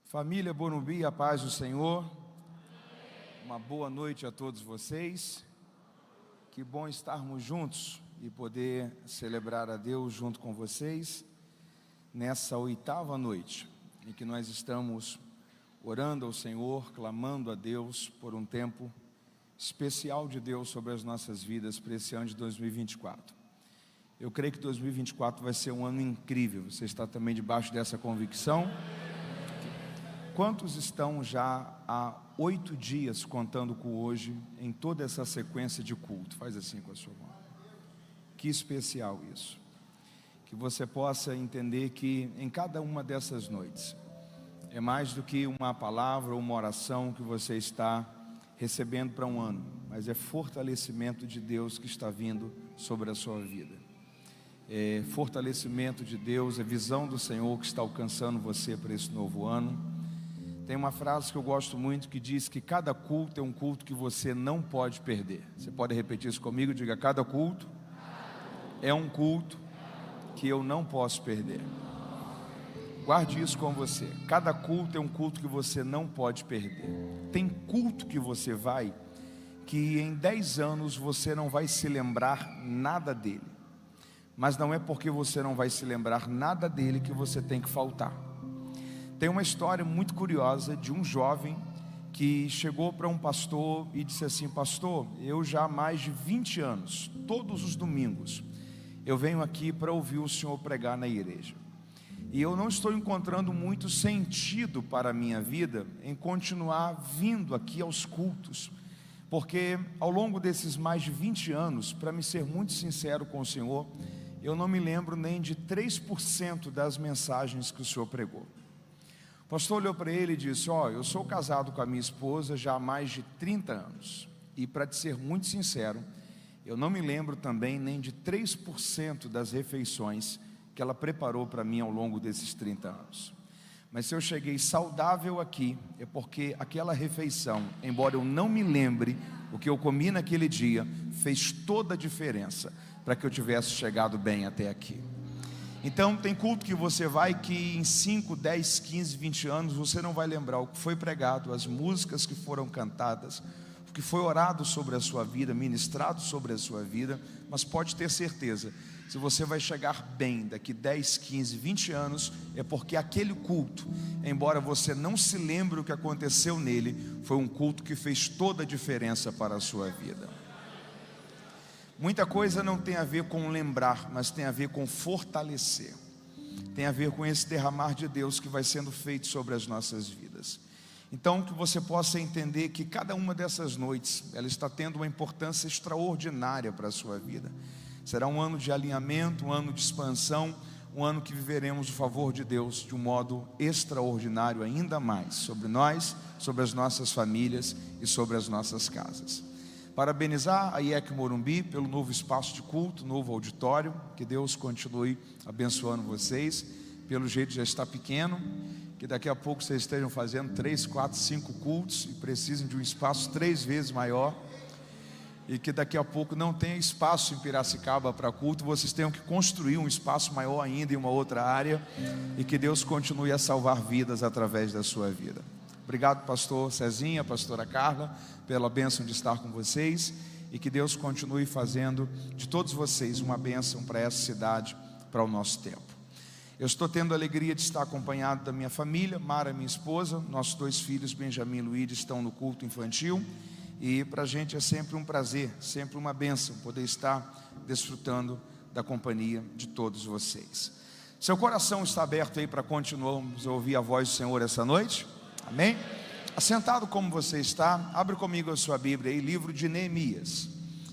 Família Morumbi, a paz do Senhor. Uma boa noite a todos vocês. Que bom estarmos juntos e poder celebrar a Deus junto com vocês nessa 8ª noite, em que nós estamos orando ao Senhor, clamando a Deus por um tempo especial de Deus sobre as nossas vidas para esse ano de 2024. Eu creio que 2024 vai ser um ano incrível. Você está também debaixo dessa convicção? Quantos estão já há 8 dias contando com hoje em toda essa sequência de culto? Faz assim com a sua mão. Que especial isso. Que você possa entender que em cada uma dessas noites é mais do que uma palavra ou uma oração que você está recebendo para um ano, mas é fortalecimento de Deus que está vindo sobre a sua vida. É fortalecimento de Deus, é visão do Senhor que está alcançando você para esse novo ano. Tem uma frase que eu gosto muito que diz que cada culto é um culto que você não pode perder. Você pode repetir isso comigo? Diga: cada culto é um culto que eu não posso perder. Guarde isso com você. Cada culto é um culto que você não pode perder. Tem culto que você vai que em 10 anos você não vai se lembrar nada dele. Mas não é porque você não vai se lembrar nada dele que você tem que faltar. Tem uma história muito curiosa de um jovem que chegou para um pastor e disse assim: pastor, eu já há mais de 20 anos, todos os domingos, eu venho aqui para ouvir o senhor pregar na igreja. E eu não estou encontrando muito sentido para a minha vida em continuar vindo aqui aos cultos, porque ao longo desses mais de 20 anos, para me ser muito sincero com o senhor, eu não me lembro nem de 3% das mensagens que o senhor pregou. O pastor olhou para ele e disse: eu sou casado com a minha esposa já há mais de 30 anos. E para te ser muito sincero, eu não me lembro também nem de 3% das refeições que ela preparou para mim ao longo desses 30 anos. Mas se eu cheguei saudável aqui, é porque aquela refeição, embora eu não me lembre o que eu comi naquele dia, fez toda a diferença para que eu tivesse chegado bem até aqui. Então tem culto que você vai que em 5, 10, 15, 20 anos você não vai lembrar o que foi pregado, as músicas que foram cantadas, o que foi orado sobre a sua vida, ministrado sobre a sua vida. Mas pode ter certeza, se você vai chegar bem daqui 10, 15, 20 anos, é porque aquele culto, embora você não se lembre o que aconteceu nele, foi um culto que fez toda a diferença para a sua vida. Muita coisa não tem a ver com lembrar, mas tem a ver com fortalecer. Tem a ver com esse derramar de Deus que vai sendo feito sobre as nossas vidas. Então que você possa entender que cada uma dessas noites, ela está tendo uma importância extraordinária para a sua vida. Será um ano de alinhamento, um ano de expansão, um ano que viveremos o favor de Deus de um modo extraordinário ainda mais sobre nós, sobre as nossas famílias e sobre as nossas casas. Parabenizar a IEC Morumbi pelo novo espaço de culto, novo auditório. Que Deus continue abençoando vocês. Pelo jeito já está pequeno, que daqui a pouco vocês estejam fazendo 3, 4, 5 cultos e precisem de um espaço 3 vezes maior, e que daqui a pouco não tenha espaço em Piracicaba para culto, vocês tenham que construir um espaço maior ainda em uma outra área, e que Deus continue a salvar vidas através da sua vida. Obrigado, pastor Cezinha, pastora Carla, pela bênção de estar com vocês, e que Deus continue fazendo de todos vocês uma bênção para essa cidade, para o nosso tempo. Eu estou tendo a alegria de estar acompanhado da minha família. Mara, minha esposa, nossos 2 filhos, Benjamin e Luíde, estão no culto infantil, e para a gente é sempre um prazer, sempre uma bênção poder estar desfrutando da companhia de todos vocês. Seu coração está aberto aí para continuarmos a ouvir a voz do Senhor essa noite? Amém? Assentado como você está, abre comigo a sua Bíblia aí, livro de Neemias.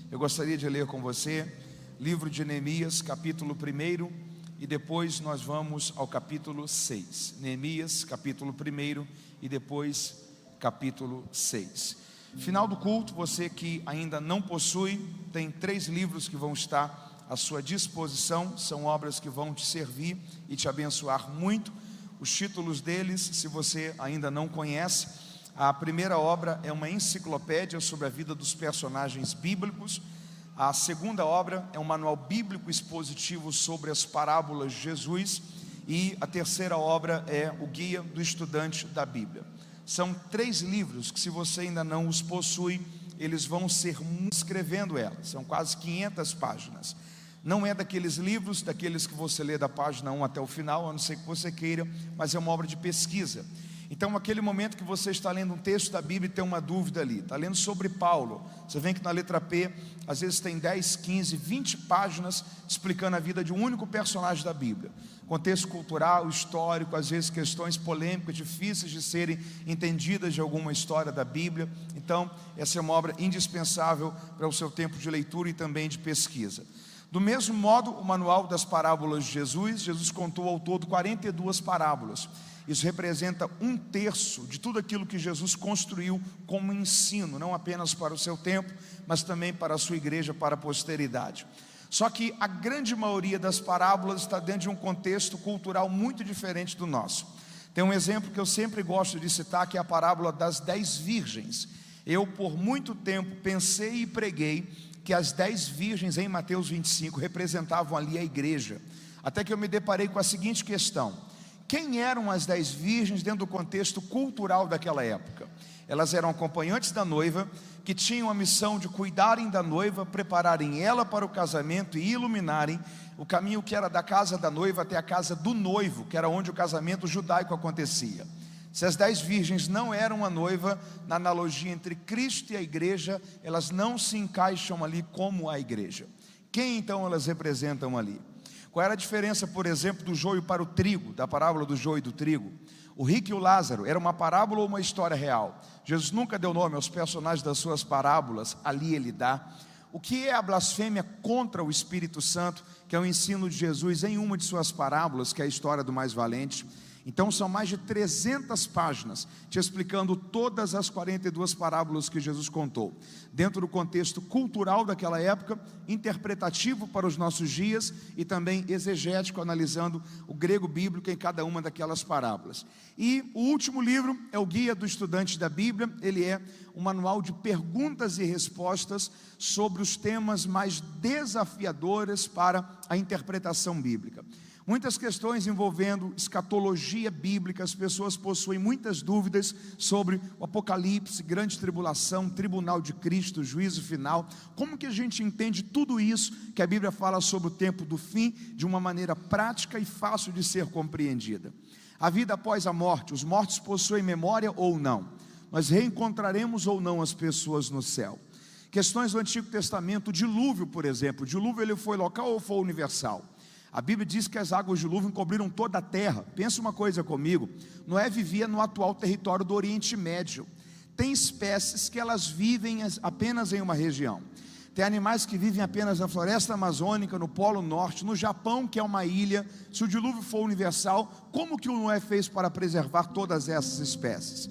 Eu gostaria de ler com você, livro de Neemias, capítulo 1, e depois nós vamos ao capítulo 6. Neemias, capítulo 1, e depois capítulo 6. Final do culto, você que ainda não possui, tem 3 livros que vão estar à sua disposição. São obras que vão te servir e te abençoar muito. Os títulos deles, se você ainda não conhece, a primeira obra é uma enciclopédia sobre a vida dos personagens bíblicos. A segunda obra é um manual bíblico expositivo sobre as parábolas de Jesus. e a terceira obra é o Guia do Estudante da Bíblia. São 3 livros que, se você ainda não os possui, eles vão ser escrevendo elas, são quase 500 páginas. Não é daqueles livros, daqueles que você lê da página 1 até o final, a não ser que você queira, mas é uma obra de pesquisa. Então, aquele momento que você está lendo um texto da Bíblia e tem uma dúvida ali, está lendo sobre Paulo, você vê que na letra P, às vezes tem 10, 15, 20 páginas explicando a vida de um único personagem da Bíblia. Contexto cultural, histórico, às vezes questões polêmicas, difíceis de serem entendidas de alguma história da Bíblia. Então, essa é uma obra indispensável para o seu tempo de leitura e também de pesquisa. Do mesmo modo, o Manual das Parábolas de Jesus contou ao todo 42 parábolas. Isso representa 1/3 de tudo aquilo que Jesus construiu como ensino, não apenas para o seu tempo, mas também para a sua igreja, para a posteridade. Só que a grande maioria das parábolas está dentro de um contexto cultural muito diferente do nosso. Tem um exemplo que eu sempre gosto de citar, que é a parábola das 10 virgens. Eu, por muito tempo, pensei e preguei que as 10 virgens em Mateus 25 representavam ali a igreja, até que eu me deparei com a seguinte questão: quem eram as 10 virgens dentro do contexto cultural daquela época? Elas eram acompanhantes da noiva, que tinham a missão de cuidarem da noiva, prepararem ela para o casamento e iluminarem o caminho que era da casa da noiva até a casa do noivo, que era onde o casamento judaico acontecia. Se as 10 virgens não eram a noiva, na analogia entre Cristo e a igreja, elas não se encaixam ali como a igreja. Quem então elas representam ali? Qual era a diferença, por exemplo, do joio para o trigo, da parábola do joio e do trigo? O rico e o Lázaro, era uma parábola ou uma história real? Jesus nunca deu nome aos personagens das suas parábolas, ali ele dá. O que é a blasfêmia contra o Espírito Santo, que é o ensino de Jesus em uma de suas parábolas, que é a história do mais valente? Então são mais de 300 páginas te explicando todas as 42 parábolas que Jesus contou, dentro do contexto cultural daquela época, interpretativo para os nossos dias e também exegético, analisando o grego bíblico em cada uma daquelas parábolas. E o último livro é o Guia do Estudante da Bíblia. Ele é um manual de perguntas e respostas sobre os temas mais desafiadores para a interpretação bíblica. Muitas questões envolvendo escatologia bíblica, as pessoas possuem muitas dúvidas sobre o Apocalipse, grande tribulação, tribunal de Cristo, juízo final. Como que a gente entende tudo isso que a Bíblia fala sobre o tempo do fim, de uma maneira prática e fácil de ser compreendida? A vida após a morte, os mortos possuem memória ou não? Nós reencontraremos ou não as pessoas no céu? Questões do Antigo Testamento, o dilúvio, por exemplo. O dilúvio, ele foi local ou foi universal? A Bíblia diz que as águas de dilúvio encobriram toda a terra. Pensa uma coisa comigo: Noé vivia no atual território do Oriente Médio. Tem espécies que elas vivem apenas em uma região. Tem animais que vivem apenas na floresta amazônica, no Polo Norte, no Japão, que é uma ilha. Se o dilúvio for universal, como que o Noé fez para preservar todas essas espécies?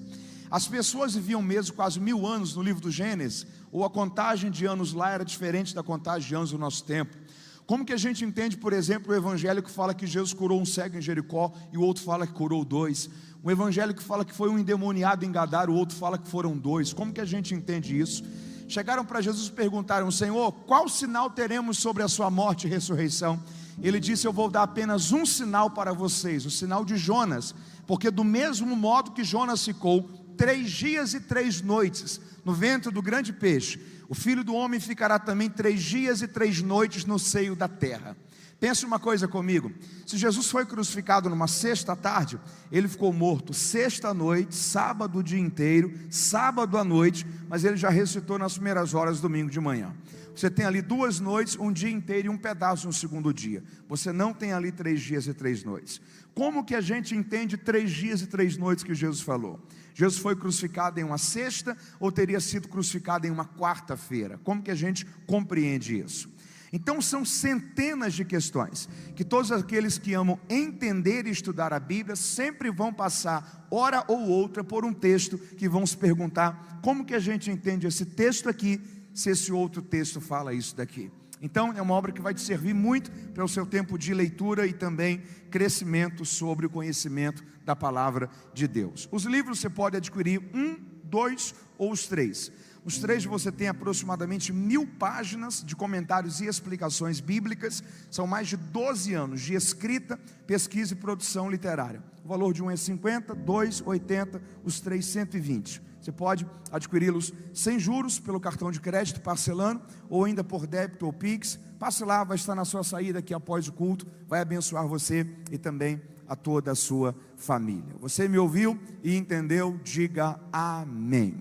As pessoas viviam mesmo quase 1000 anos no livro do Gênesis, ou a contagem de anos lá era diferente da contagem de anos do nosso tempo? Como que a gente entende, por exemplo, o evangelho que fala que Jesus curou um cego em Jericó e o outro fala que curou 2? O evangelho que fala que foi um endemoniado em Gadara, o outro fala que foram 2. Como que a gente entende isso? Chegaram para Jesus e perguntaram: Senhor, qual sinal teremos sobre a sua morte e ressurreição? Ele disse: eu vou dar apenas um sinal para vocês, o sinal de Jonas, porque do mesmo modo que Jonas ficou 3 dias e 3 noites no ventre do grande peixe, o Filho do Homem ficará também 3 dias e 3 noites no seio da terra. Pense uma coisa comigo: se Jesus foi crucificado numa sexta tarde, ele ficou morto sexta noite, sábado o dia inteiro, sábado à noite, mas ele já ressuscitou nas primeiras horas, domingo de manhã. Você tem ali 2 noites, um dia inteiro e um pedaço no segundo dia. Você não tem ali 3 dias e 3 noites. Como que a gente entende 3 dias e 3 noites que Jesus falou? Jesus foi crucificado em uma sexta ou teria sido crucificado em uma quarta-feira? Como que a gente compreende isso? Então são centenas de questões que todos aqueles que amam entender e estudar a Bíblia sempre vão passar hora ou outra por um texto que vão se perguntar: como que a gente entende esse texto aqui, se esse outro texto fala isso daqui? Então é uma obra que vai te servir muito para o seu tempo de leitura e também crescimento sobre o conhecimento da palavra de Deus. Os livros você pode adquirir 1, 2 ou os 3. Os três você tem aproximadamente 1000 páginas de comentários e explicações bíblicas. São mais de 12 anos de escrita, pesquisa e produção literária. O valor de um é 50, dois 80, os três 120. Você pode adquiri-los sem juros pelo cartão de crédito parcelando, ou ainda por débito ou Pix. Passe lá, vai estar na sua saída aqui após o culto, vai abençoar você e também a toda a sua família. Você me ouviu e entendeu? Diga amém.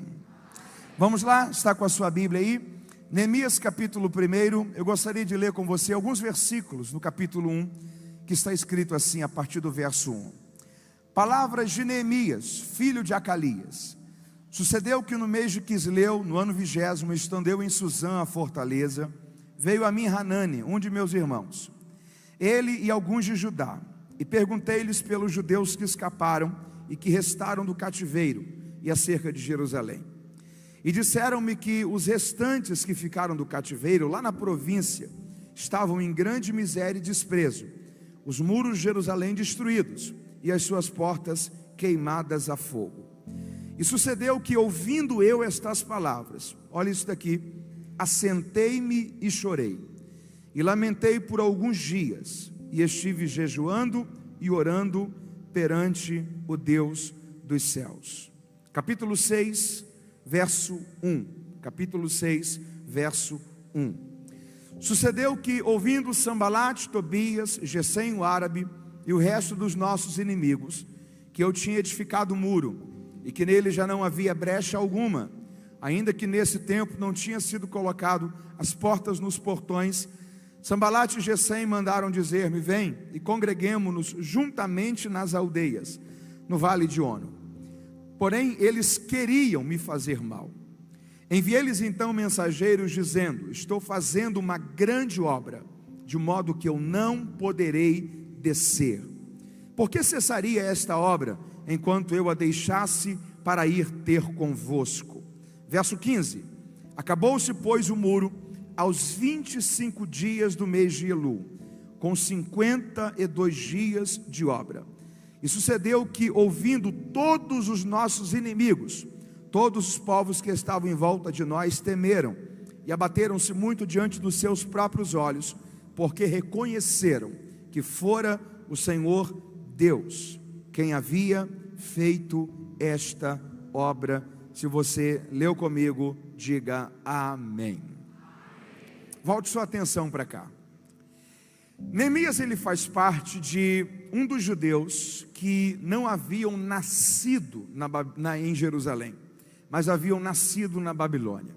Vamos lá, está com a sua Bíblia aí? Neemias capítulo 1, eu gostaria de ler com você alguns versículos no capítulo 1, que está escrito assim a partir do verso 1. Palavras de Neemias, filho de Acalias. Sucedeu que no mês de Quisleu, no ano 20º, estando eu em Suzã, a fortaleza, veio a mim Hanani, um de meus irmãos, ele e alguns de Judá, e perguntei-lhes pelos judeus que escaparam e que restaram do cativeiro e acerca de Jerusalém. E disseram-me que os restantes que ficaram do cativeiro, lá na província, estavam em grande miséria e desprezo, os muros de Jerusalém destruídos e as suas portas queimadas a fogo. E sucedeu que, ouvindo eu estas palavras, olha isso daqui, assentei-me e chorei, e lamentei por alguns dias, e estive jejuando e orando perante o Deus dos céus. Capítulo 6, verso 1. Capítulo 6, verso 1. Sucedeu que, ouvindo Sambalate, Tobias, Gesem o árabe e o resto dos nossos inimigos, que eu tinha edificado o muro, e que nele já não havia brecha alguma, ainda que nesse tempo não tinha sido colocado as portas nos portões, Sambalate e Gesem mandaram dizer-me: vem e congreguemo-nos juntamente nas aldeias, no vale de Ono. Porém, eles queriam me fazer mal. Enviei-lhes então mensageiros dizendo: estou fazendo uma grande obra, de modo que eu não poderei descer. Por que cessaria esta obra, enquanto eu a deixasse para ir ter convosco? Verso 15. Acabou-se, pois, o muro aos 25 dias do mês de Elul, com 52 dias de obra. E sucedeu que, ouvindo todos os nossos inimigos, todos os povos que estavam em volta de nós temeram e abateram-se muito diante dos seus próprios olhos, porque reconheceram que fora o Senhor Deus quem havia feito esta obra. Se você leu comigo, diga amém. Volte sua atenção para cá. Neemias, ele faz parte de um dos judeus que não haviam nascido em Jerusalém, mas haviam nascido na Babilônia.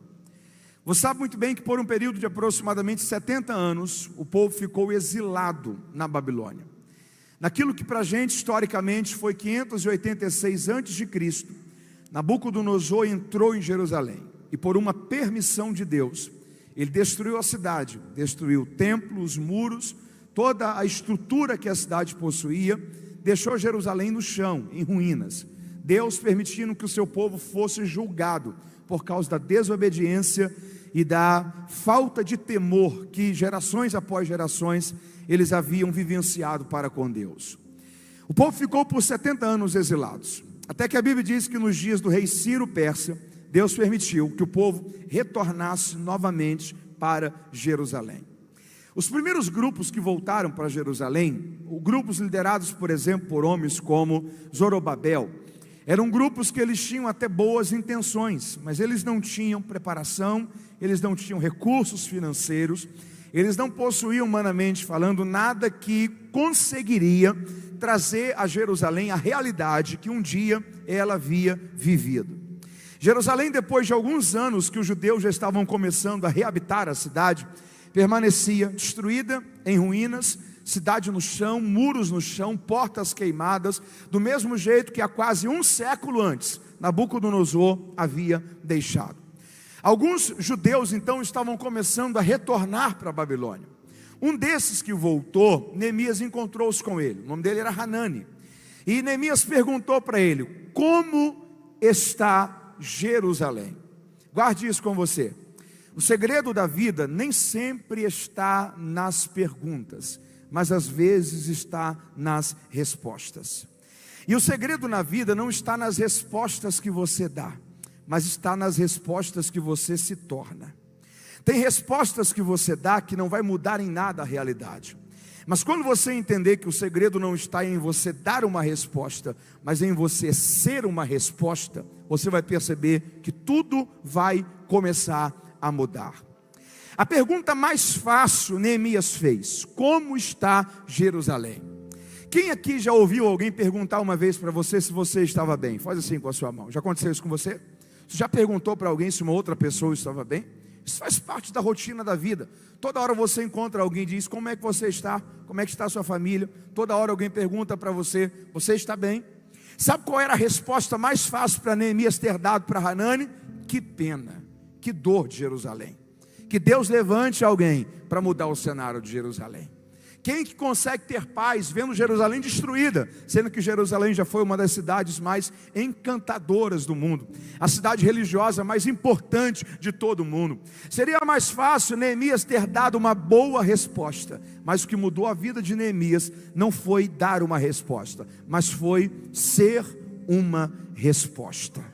Você sabe muito bem que por um período de aproximadamente 70 anos, o povo ficou exilado na Babilônia. Naquilo que para a gente historicamente foi 586 a.C., Nabucodonosor entrou em Jerusalém e, por uma permissão de Deus, ele destruiu a cidade, destruiu o templo, os muros, toda a estrutura que a cidade possuía, deixou Jerusalém no chão, em ruínas. Deus permitindo que o seu povo fosse julgado por causa da desobediência e da falta de temor que gerações após gerações eles haviam vivenciado para com Deus. O povo ficou por 70 anos exilados, até que a Bíblia diz que nos dias do rei Ciro Persa, Deus permitiu que o povo retornasse novamente para Jerusalém. Os primeiros grupos que voltaram para Jerusalém, grupos liderados, por exemplo, por homens como Zorobabel, eram grupos que eles tinham até boas intenções, mas eles não tinham preparação, eles não tinham recursos financeiros, eles não possuíam, humanamente falando, nada que conseguiria trazer a Jerusalém a realidade que um dia ela havia vivido. Jerusalém, depois de alguns anos que os judeus já estavam começando a reabitar a cidade, permanecia destruída, em ruínas, cidade no chão, muros no chão, portas queimadas, do mesmo jeito que há quase um século antes, Nabucodonosor havia deixado. Alguns judeus então estavam começando a retornar para a Babilônia. Um desses que voltou, Neemias encontrou-se com ele, o nome dele era Hanani. E Neemias perguntou para ele: como está Jerusalém? Guarde isso com você. O segredo da vida nem sempre está nas perguntas, mas às vezes está nas respostas. E o segredo na vida não está nas respostas que você dá, mas está nas respostas que você se torna. Tem respostas que você dá que não vai mudar em nada a realidade. Mas quando você entender que o segredo não está em você dar uma resposta, mas em você ser uma resposta, você vai perceber que tudo vai começar a mudar. A pergunta mais fácil Neemias fez: como está Jerusalém? Quem aqui já ouviu alguém perguntar uma vez para você se você estava bem? Faz assim com a sua mão. Já aconteceu isso com você? Você já perguntou para alguém se uma outra pessoa estava bem? Isso faz parte da rotina da vida. Toda hora você encontra alguém e diz: como é que você está? Como é que está a sua família? Toda hora alguém pergunta para você: você está bem? Sabe qual era a resposta mais fácil para Neemias ter dado para Hanani? Que pena, que dor de Jerusalém. Que Deus levante alguém para mudar o cenário de Jerusalém. Quem que consegue ter paz vendo Jerusalém destruída, sendo que Jerusalém já foi uma das cidades mais encantadoras do mundo, a cidade religiosa mais importante de todo o mundo? Seria mais fácil Neemias ter dado uma boa resposta, mas o que mudou a vida de Neemias não foi dar uma resposta, mas foi ser uma resposta.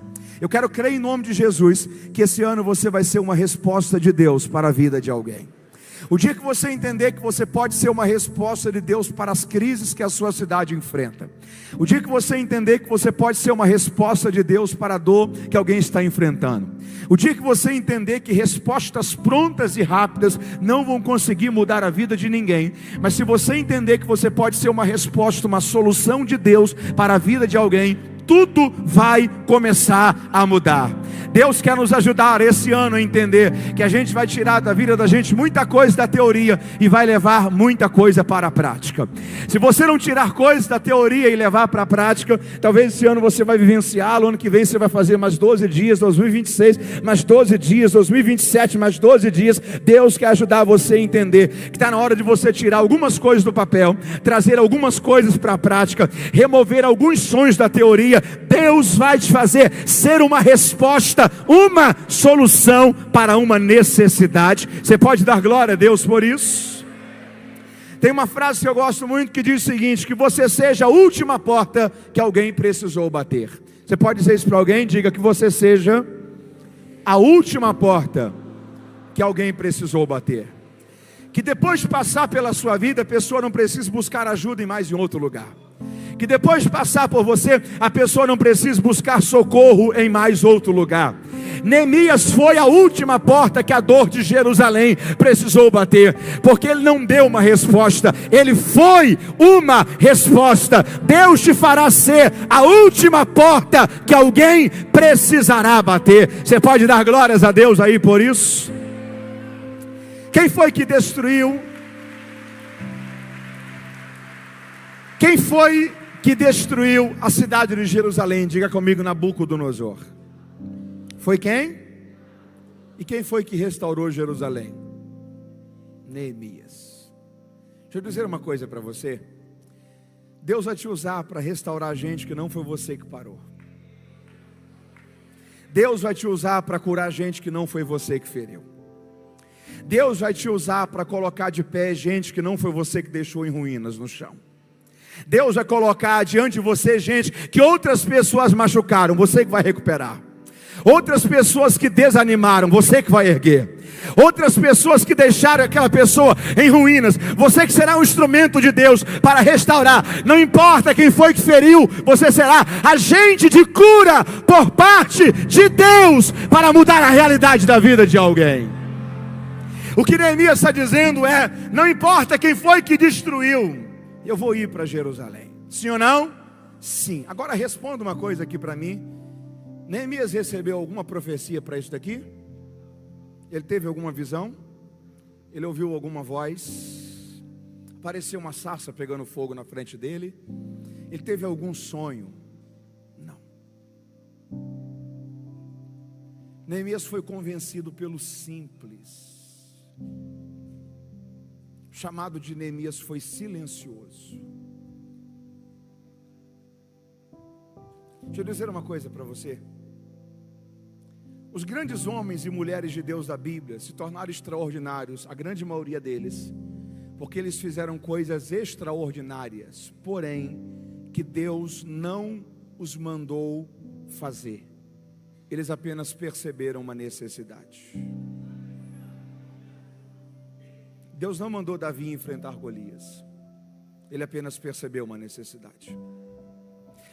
Eu quero crer em nome de Jesus que esse ano você vai ser uma resposta de Deus para a vida de alguém. O dia que você entender que você pode ser uma resposta de Deus para as crises que a sua cidade enfrenta, o dia que você entender que você pode ser uma resposta de Deus para a dor que alguém está enfrentando, o dia que você entender que respostas prontas e rápidas não vão conseguir mudar a vida de ninguém, mas se você entender que você pode ser uma resposta, uma solução de Deus para a vida de alguém, tudo vai começar a mudar. Deus quer nos ajudar esse ano a entender que a gente vai tirar da vida da gente muita coisa da teoria e vai levar muita coisa para a prática. Se você não tirar coisas da teoria e levar para a prática, talvez esse ano você vai vivenciá-lo. Ano que vem você vai fazer mais 12 dias, 2026 mais 12 dias, 2027 mais 12 dias. Deus quer ajudar você a entender que está na hora de você tirar algumas coisas do papel, trazer algumas coisas para a prática, remover alguns sonhos da teoria. Deus vai te fazer ser uma resposta, uma solução para uma necessidade. Você pode dar glória a Deus por isso? Tem uma frase que eu gosto muito que diz o seguinte: que você seja a última porta que alguém precisou bater. Você pode dizer isso para alguém? Diga: que você seja a última porta que alguém precisou bater. Que depois de passar pela sua vida, a pessoa não precisa buscar ajuda em mais em outro lugar. Que depois de passar por você, a pessoa não precisa buscar socorro em mais outro lugar. Neemias foi a última porta que a dor de Jerusalém precisou bater, porque ele não deu uma resposta, ele foi uma resposta. Deus te fará ser a última porta que alguém precisará bater. Você pode dar glórias a Deus aí por isso? Quem foi que destruiu? Quem foi que destruiu a cidade de Jerusalém? Diga comigo: Nabucodonosor. Foi quem? E quem foi que restaurou Jerusalém? Neemias. Deixa eu dizer uma coisa para você. Deus vai te usar para restaurar gente que não foi você que parou. Deus vai te usar para curar gente que não foi você que feriu. Deus vai te usar para colocar de pé gente que não foi você que deixou em ruínas no chão. Deus vai colocar diante de você gente que outras pessoas machucaram, você que vai recuperar. Outras pessoas que desanimaram, você que vai erguer. Outras pessoas que deixaram aquela pessoa em ruínas, você que será um instrumento de Deus para restaurar. Não importa quem foi que feriu, você será agente de cura por parte de Deus para mudar a realidade da vida de alguém. O que Neemias está dizendo é: não importa quem foi que destruiu, eu vou ir para Jerusalém. Sim ou não? Sim. Agora responda uma coisa aqui para mim. Neemias recebeu alguma profecia para isso daqui? Ele teve alguma visão? Ele ouviu alguma voz? Apareceu uma sarça pegando fogo na frente dele? Ele teve algum sonho? Não. Neemias foi convencido pelo simples. O chamado de Neemias foi silencioso. Deixa eu dizer uma coisa para você. Os grandes homens e mulheres de Deus da Bíblia se tornaram extraordinários, a grande maioria deles, porque eles fizeram coisas extraordinárias, porém, que Deus não os mandou fazer. eles apenas perceberam uma necessidade. Deus não mandou Davi enfrentar Golias, ele apenas percebeu uma necessidade.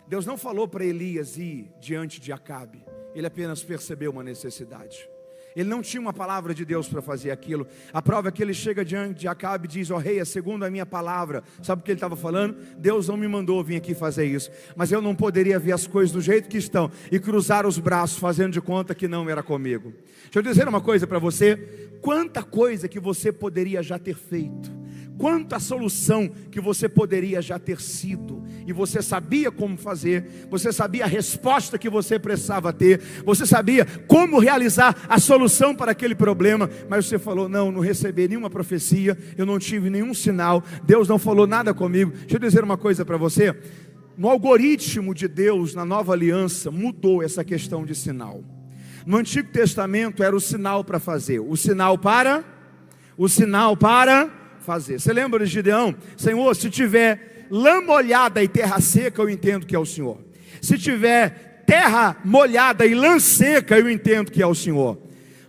Deus não falou para Elias ir diante de Acabe, ele apenas percebeu uma necessidade. Ele não tinha uma palavra de Deus para fazer aquilo. A prova é que ele chega diante de Acabe e diz: ó rei, é segundo a minha palavra. Sabe o que ele estava falando? Deus não me mandou vir aqui fazer isso, mas eu não poderia ver as coisas do jeito que estão e cruzar os braços fazendo de conta que não era comigo. Deixa eu dizer uma coisa para você: quanta coisa que você poderia já ter feito, quanta solução que você poderia já ter sido, e você sabia como fazer, você sabia a resposta que você precisava ter, você sabia como realizar a solução para aquele problema, mas você falou: não recebi nenhuma profecia, eu não tive nenhum sinal, Deus não falou nada comigo. Deixa eu dizer uma coisa para você: no algoritmo de Deus, na nova aliança, mudou essa questão de sinal. No Antigo Testamento era o sinal para fazer, o sinal para fazer. Você lembra de Gideão? Senhor, se tiver lã molhada e terra seca, eu entendo que é o Senhor. Se tiver terra molhada e lã seca, eu entendo que é o Senhor.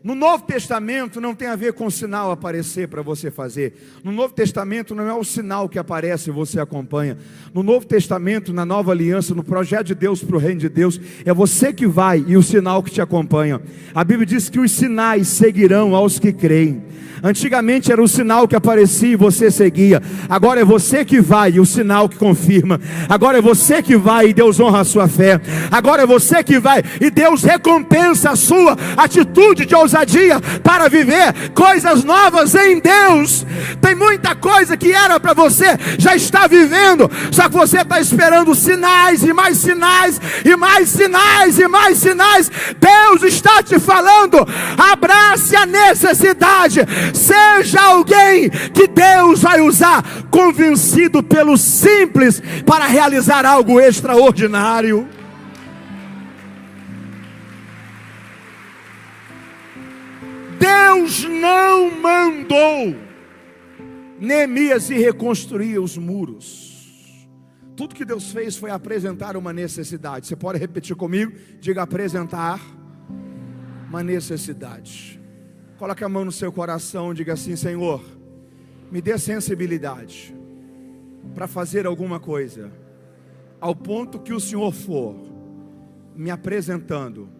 No Novo Testamento não tem a ver com o sinal aparecer para você fazer. No Novo Testamento não é o sinal que aparece e você acompanha. No Novo Testamento, na nova aliança, no projeto de Deus para o reino de Deus, é você que vai e o sinal que te acompanha. A Bíblia diz que os sinais seguirão aos que creem. Antigamente era o sinal que aparecia e você seguia. Agora é você que vai e o sinal que confirma. Agora é você que vai e Deus honra a sua fé. Agora é você que vai e Deus recompensa a sua atitude de ousadia para viver coisas novas em Deus. Tem muita coisa que era para você já está vivendo, só que você está esperando sinais e mais sinais e mais sinais e mais sinais. Deus está te falando: abrace a necessidade. Seja alguém que Deus vai usar, convencido pelo simples para realizar algo extraordinário. Deus não mandou Neemias ir reconstruir os muros. Tudo que Deus fez foi apresentar uma necessidade. Você pode repetir comigo? Diga: apresentar uma necessidade. Coloque a mão no seu coração e diga assim: Senhor, me dê sensibilidade para fazer alguma coisa, ao ponto que o Senhor for me apresentando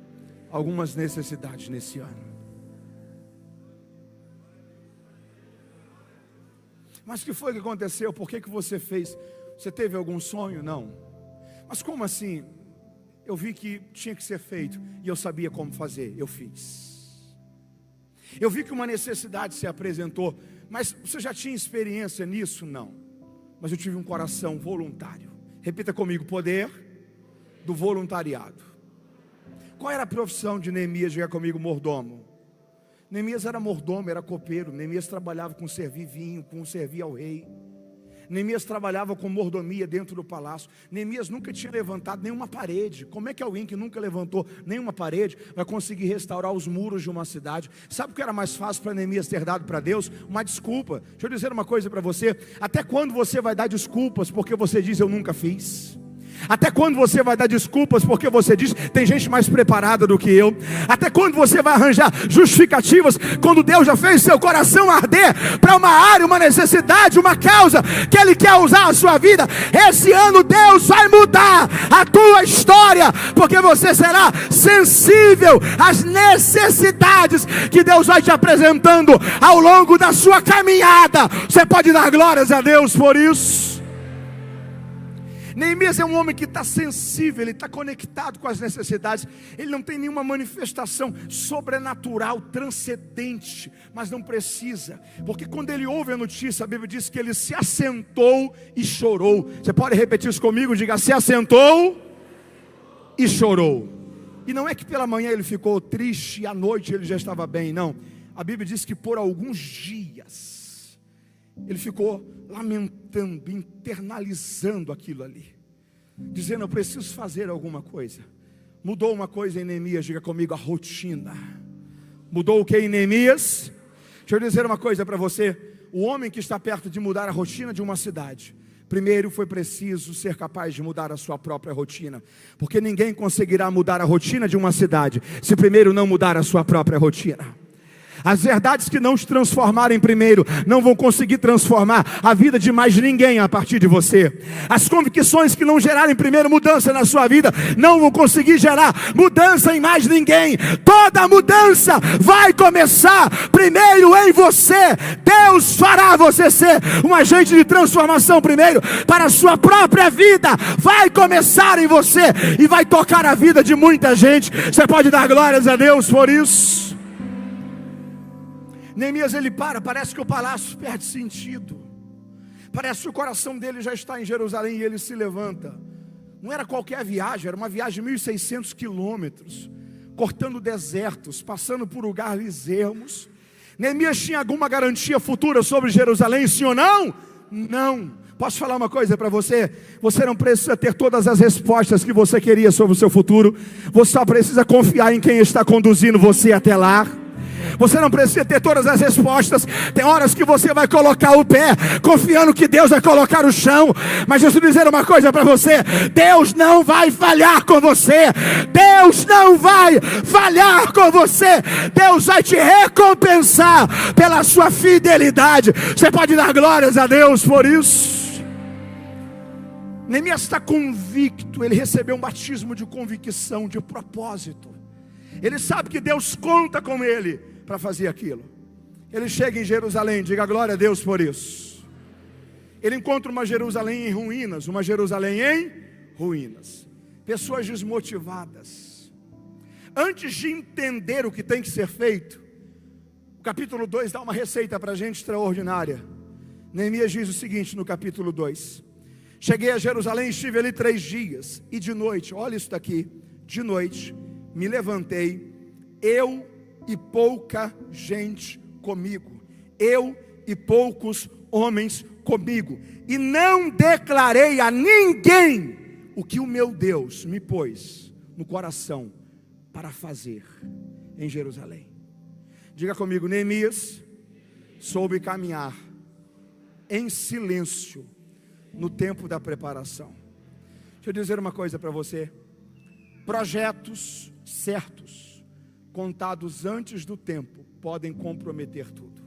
algumas necessidades nesse ano. Mas o que foi que aconteceu? Por que você fez? Você teve algum sonho? Não. Mas como assim? Eu vi que tinha que ser feito e eu sabia como fazer, eu fiz. Eu vi que uma necessidade se apresentou, mas você já tinha experiência nisso? Não. Mas eu tive um coração voluntário. Repita comigo: poder do voluntariado. Qual era a profissão de Neemias? Diga comigo: mordomo. Neemias era mordomo, era copeiro. Neemias trabalhava com servir vinho, com servir ao rei. Neemias trabalhava com mordomia dentro do palácio. Neemias nunca tinha levantado nenhuma parede. Como é que alguém que nunca levantou nenhuma parede vai conseguir restaurar os muros de uma cidade? Sabe o que era mais fácil para Neemias ter dado para Deus? Uma desculpa. Deixa eu dizer uma coisa para você: até quando você vai dar desculpas porque você diz eu nunca fiz? Até quando você vai dar desculpas porque você diz tem gente mais preparada do que eu? Até quando você vai arranjar justificativas quando Deus já fez seu coração arder para uma área, uma necessidade, uma causa que Ele quer usar a sua vida? Esse ano Deus vai mudar a tua história, porque você será sensível às necessidades que Deus vai te apresentando ao longo da sua caminhada. Você pode dar glórias a Deus por isso? Neemias é um homem que está sensível, ele está conectado com as necessidades. Ele não tem nenhuma manifestação sobrenatural, transcendente, mas não precisa, porque quando ele ouve a notícia, a Bíblia diz que ele se assentou e chorou. Você pode repetir isso comigo? Diga: se assentou e chorou. E não é que pela manhã ele ficou triste e à noite ele já estava bem, não. A Bíblia diz que por alguns dias ele ficou lamentando, internalizando aquilo ali, dizendo: eu preciso fazer alguma coisa. Mudou uma coisa em Neemias, diga comigo: a rotina. Mudou o que em Neemias? Deixa eu dizer uma coisa para você: o homem que está perto de mudar a rotina de uma cidade Primeiro foi preciso ser capaz de mudar a sua própria rotina, porque ninguém conseguirá mudar a rotina de uma cidade se primeiro não mudar a sua própria rotina. As verdades que não te transformarem primeiro não vão conseguir transformar a vida de mais ninguém a partir de você. As convicções que não gerarem primeiro mudança na sua vida não vão conseguir gerar mudança em mais ninguém. Toda mudança vai começar primeiro em você. Deus fará você ser um agente de transformação primeiro para a sua própria vida. Vai começar em você e vai tocar a vida de muita gente. Você pode dar glórias a Deus por isso? Neemias ele parece que o palácio perde sentido, parece que o coração dele já está em Jerusalém e ele se levanta. Não era qualquer viagem, era uma viagem de 1.600 quilômetros, cortando desertos, passando por lugares ermos. Neemias tinha alguma garantia futura sobre Jerusalém, sim ou não? Não. Posso falar uma coisa para você? Você não precisa ter todas as respostas que você queria sobre o seu futuro, você só precisa confiar em quem está conduzindo você até lá. Você não precisa ter todas as respostas. Tem horas que você vai colocar o pé confiando que Deus vai colocar o chão. Mas deixa eu dizer uma coisa para você: Deus não vai falhar com você. Deus não vai falhar com você. Deus vai te recompensar pela sua fidelidade. Você pode dar glórias a Deus por isso? Neemias está convicto. Ele recebeu um batismo de convicção, de propósito. Ele sabe que Deus conta com ele para fazer aquilo. Ele chega em Jerusalém, diga glória a Deus por isso. Ele encontra uma Jerusalém em ruínas, uma Jerusalém em ruínas. Pessoas desmotivadas. Antes de entender o que tem que ser feito, o capítulo 2 dá uma receita para a gente extraordinária. Neemias diz o seguinte no capítulo 2: cheguei a Jerusalém e estive ali 3 dias, e de noite, olha isso daqui, de noite me levantei, eu e pouca gente comigo, eu e poucos homens comigo, e não declarei a ninguém o que o meu Deus me pôs no coração para fazer em Jerusalém. Diga comigo: Neemias soube caminhar em silêncio no tempo da preparação. Deixa eu dizer uma coisa para você: projetos certos, contados antes do tempo, podem comprometer tudo.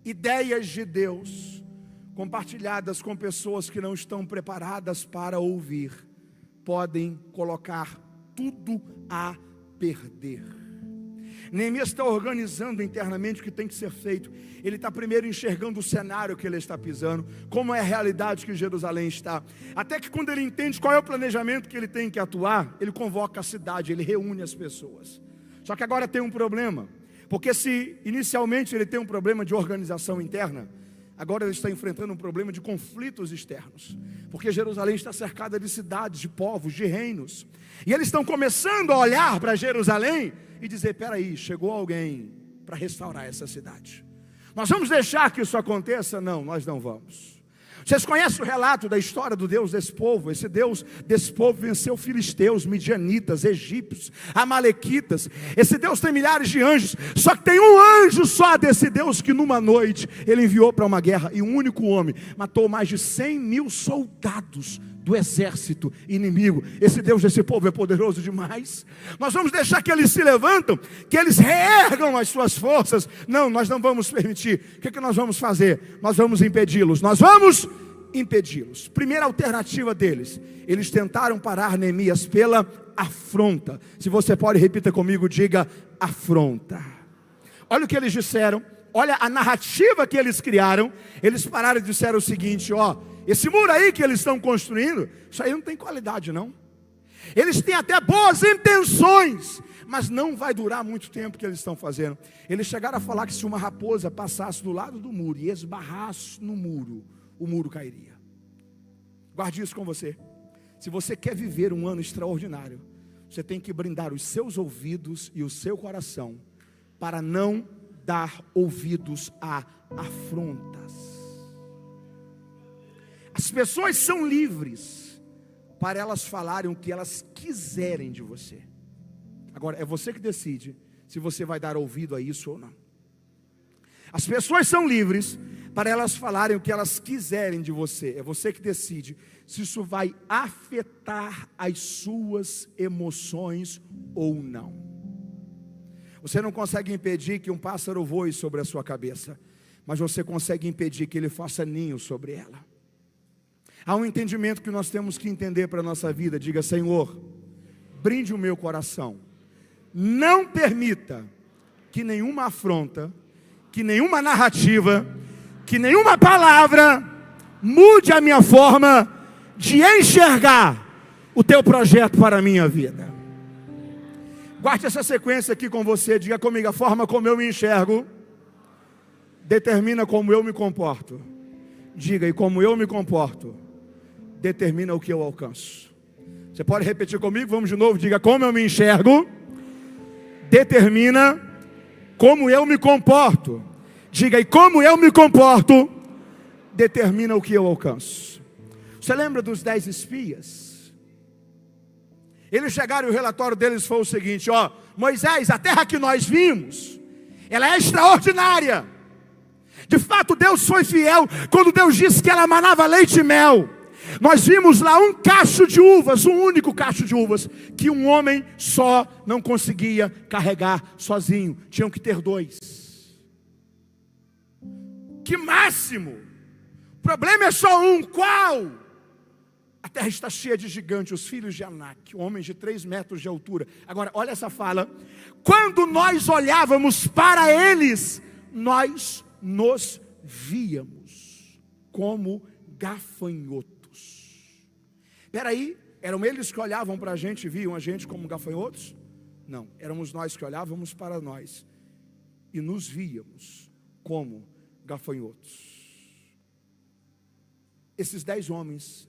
Ideias de Deus compartilhadas com pessoas que não estão preparadas para ouvir, podem colocar tudo a perder. Neemias está organizando internamente o que tem que ser feito. Ele está primeiro enxergando o cenário que ele está pisando, como é a realidade que Jerusalém está, até que quando ele entende qual é o planejamento que ele tem que atuar, ele convoca a cidade, ele reúne as pessoas. Só que agora tem um problema, porque se inicialmente ele tem um problema de organização interna, agora ele está enfrentando um problema de conflitos externos, porque Jerusalém está cercada de cidades, de povos, de reinos, e eles estão começando a olhar para Jerusalém e dizer: peraí, chegou alguém para restaurar essa cidade. Nós vamos deixar que isso aconteça? Não, nós não vamos. Vocês conhecem o relato da história do Deus desse povo? Esse Deus desse povo venceu filisteus, midianitas, egípcios, amalequitas. Esse Deus tem milhares de anjos, só que tem um anjo só desse Deus que numa noite ele enviou para uma guerra, e um único homem matou mais de 100.000 soldados do exército inimigo. Esse Deus desse povo é poderoso demais. Nós vamos deixar que eles se levantam, que eles reergam as suas forças? Não, nós não vamos permitir. O que nós vamos fazer? Nós vamos impedi-los. Nós vamos impedi-los. Primeira alternativa deles: eles tentaram parar Neemias pela afronta. Se você pode, repita comigo, diga afronta. Olha o que eles disseram, olha a narrativa que eles criaram. Eles pararam e disseram o seguinte: ó, esse muro aí que eles estão construindo, isso aí não tem qualidade não. Eles têm até boas intenções, mas não vai durar muito tempo que eles estão fazendo. Eles chegaram a falar que se uma raposa passasse do lado do muro e esbarrasse no muro, o muro cairia. Guarde isso com você. Se você quer viver um ano extraordinário, você tem que brindar os seus ouvidos e o seu coração para não dar ouvidos a afrontas. As pessoas são livres para elas falarem o que elas quiserem de você. Agora é você que decide se você vai dar ouvido a isso ou não. As pessoas são livres para elas falarem o que elas quiserem de você. É você que decide se isso vai afetar as suas emoções ou não. Você não consegue impedir que um pássaro voe sobre a sua cabeça, mas você consegue impedir que ele faça ninho sobre ela. Há um entendimento que nós temos que entender para a nossa vida. Diga: Senhor, brinde o meu coração. Não permita que nenhuma afronta, que nenhuma narrativa, que nenhuma palavra mude a minha forma de enxergar o teu projeto para a minha vida. Guarde essa sequência aqui com você. Diga comigo: a forma como eu me enxergo determina como eu me comporto. Diga: e como eu me comporto determina o que eu alcanço. Você pode repetir comigo? Vamos de novo. Diga: como eu me enxergo determina como eu me comporto. Diga: e como eu me comporto determina o que eu alcanço. Você lembra dos 10 espias? Eles chegaram e o relatório deles foi o seguinte: ó, Moisés, a terra que nós vimos, ela é extraordinária. De fato, Deus foi fiel quando Deus disse que ela manava leite e mel. Nós vimos lá um cacho de uvas, um único cacho de uvas, que um homem só não conseguia carregar sozinho. Tinham que ter 2. Que máximo! O problema é só um. Qual? A terra está cheia de gigantes, os filhos de Anak, homens de 3 metros de altura. Agora, olha essa fala. Quando nós olhávamos para eles, nós nos víamos como gafanhotos. Espera aí, eram eles que olhavam para a gente e viam a gente como gafanhotos? Não, éramos nós que olhávamos para nós e nos víamos como gafanhotos. Esses 10 homens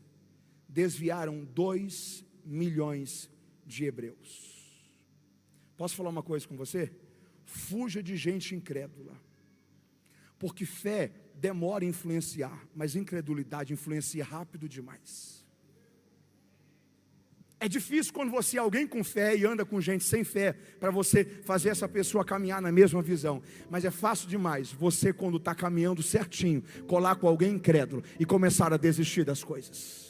desviaram 2 milhões de hebreus. Posso falar uma coisa com você? Fuja de gente incrédula, porque fé demora a influenciar, mas incredulidade influencia rápido demais. É difícil quando você é alguém com fé e anda com gente sem fé, para você fazer essa pessoa caminhar na mesma visão. Mas é fácil demais você, quando está caminhando certinho, colar com alguém incrédulo e começar a desistir das coisas.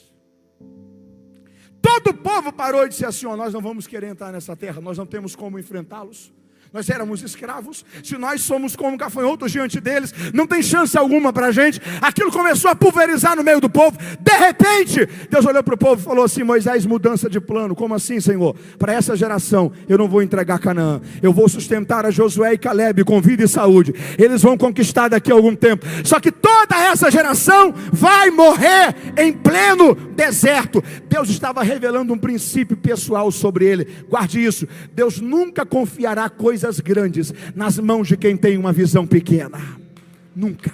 Todo o povo parou e disse assim: ó, nós não vamos querer entrar nessa terra, nós não temos como enfrentá-los. Nós éramos escravos, se nós somos como gafanhotos diante deles, não tem chance alguma para a gente. Aquilo começou a pulverizar no meio do povo. De repente, Deus olhou para o povo e falou assim: Moisés, mudança de plano. Como assim, Senhor? Para essa geração eu não vou entregar Canaã, eu vou sustentar a Josué e Calebe com vida e saúde. Eles vão conquistar daqui a algum tempo. Só que toda essa geração vai morrer em pleno deserto. Deus estava revelando um princípio pessoal sobre ele. Guarde isso: Deus nunca confiará coisas grandes nas mãos de quem tem uma visão pequena. Nunca.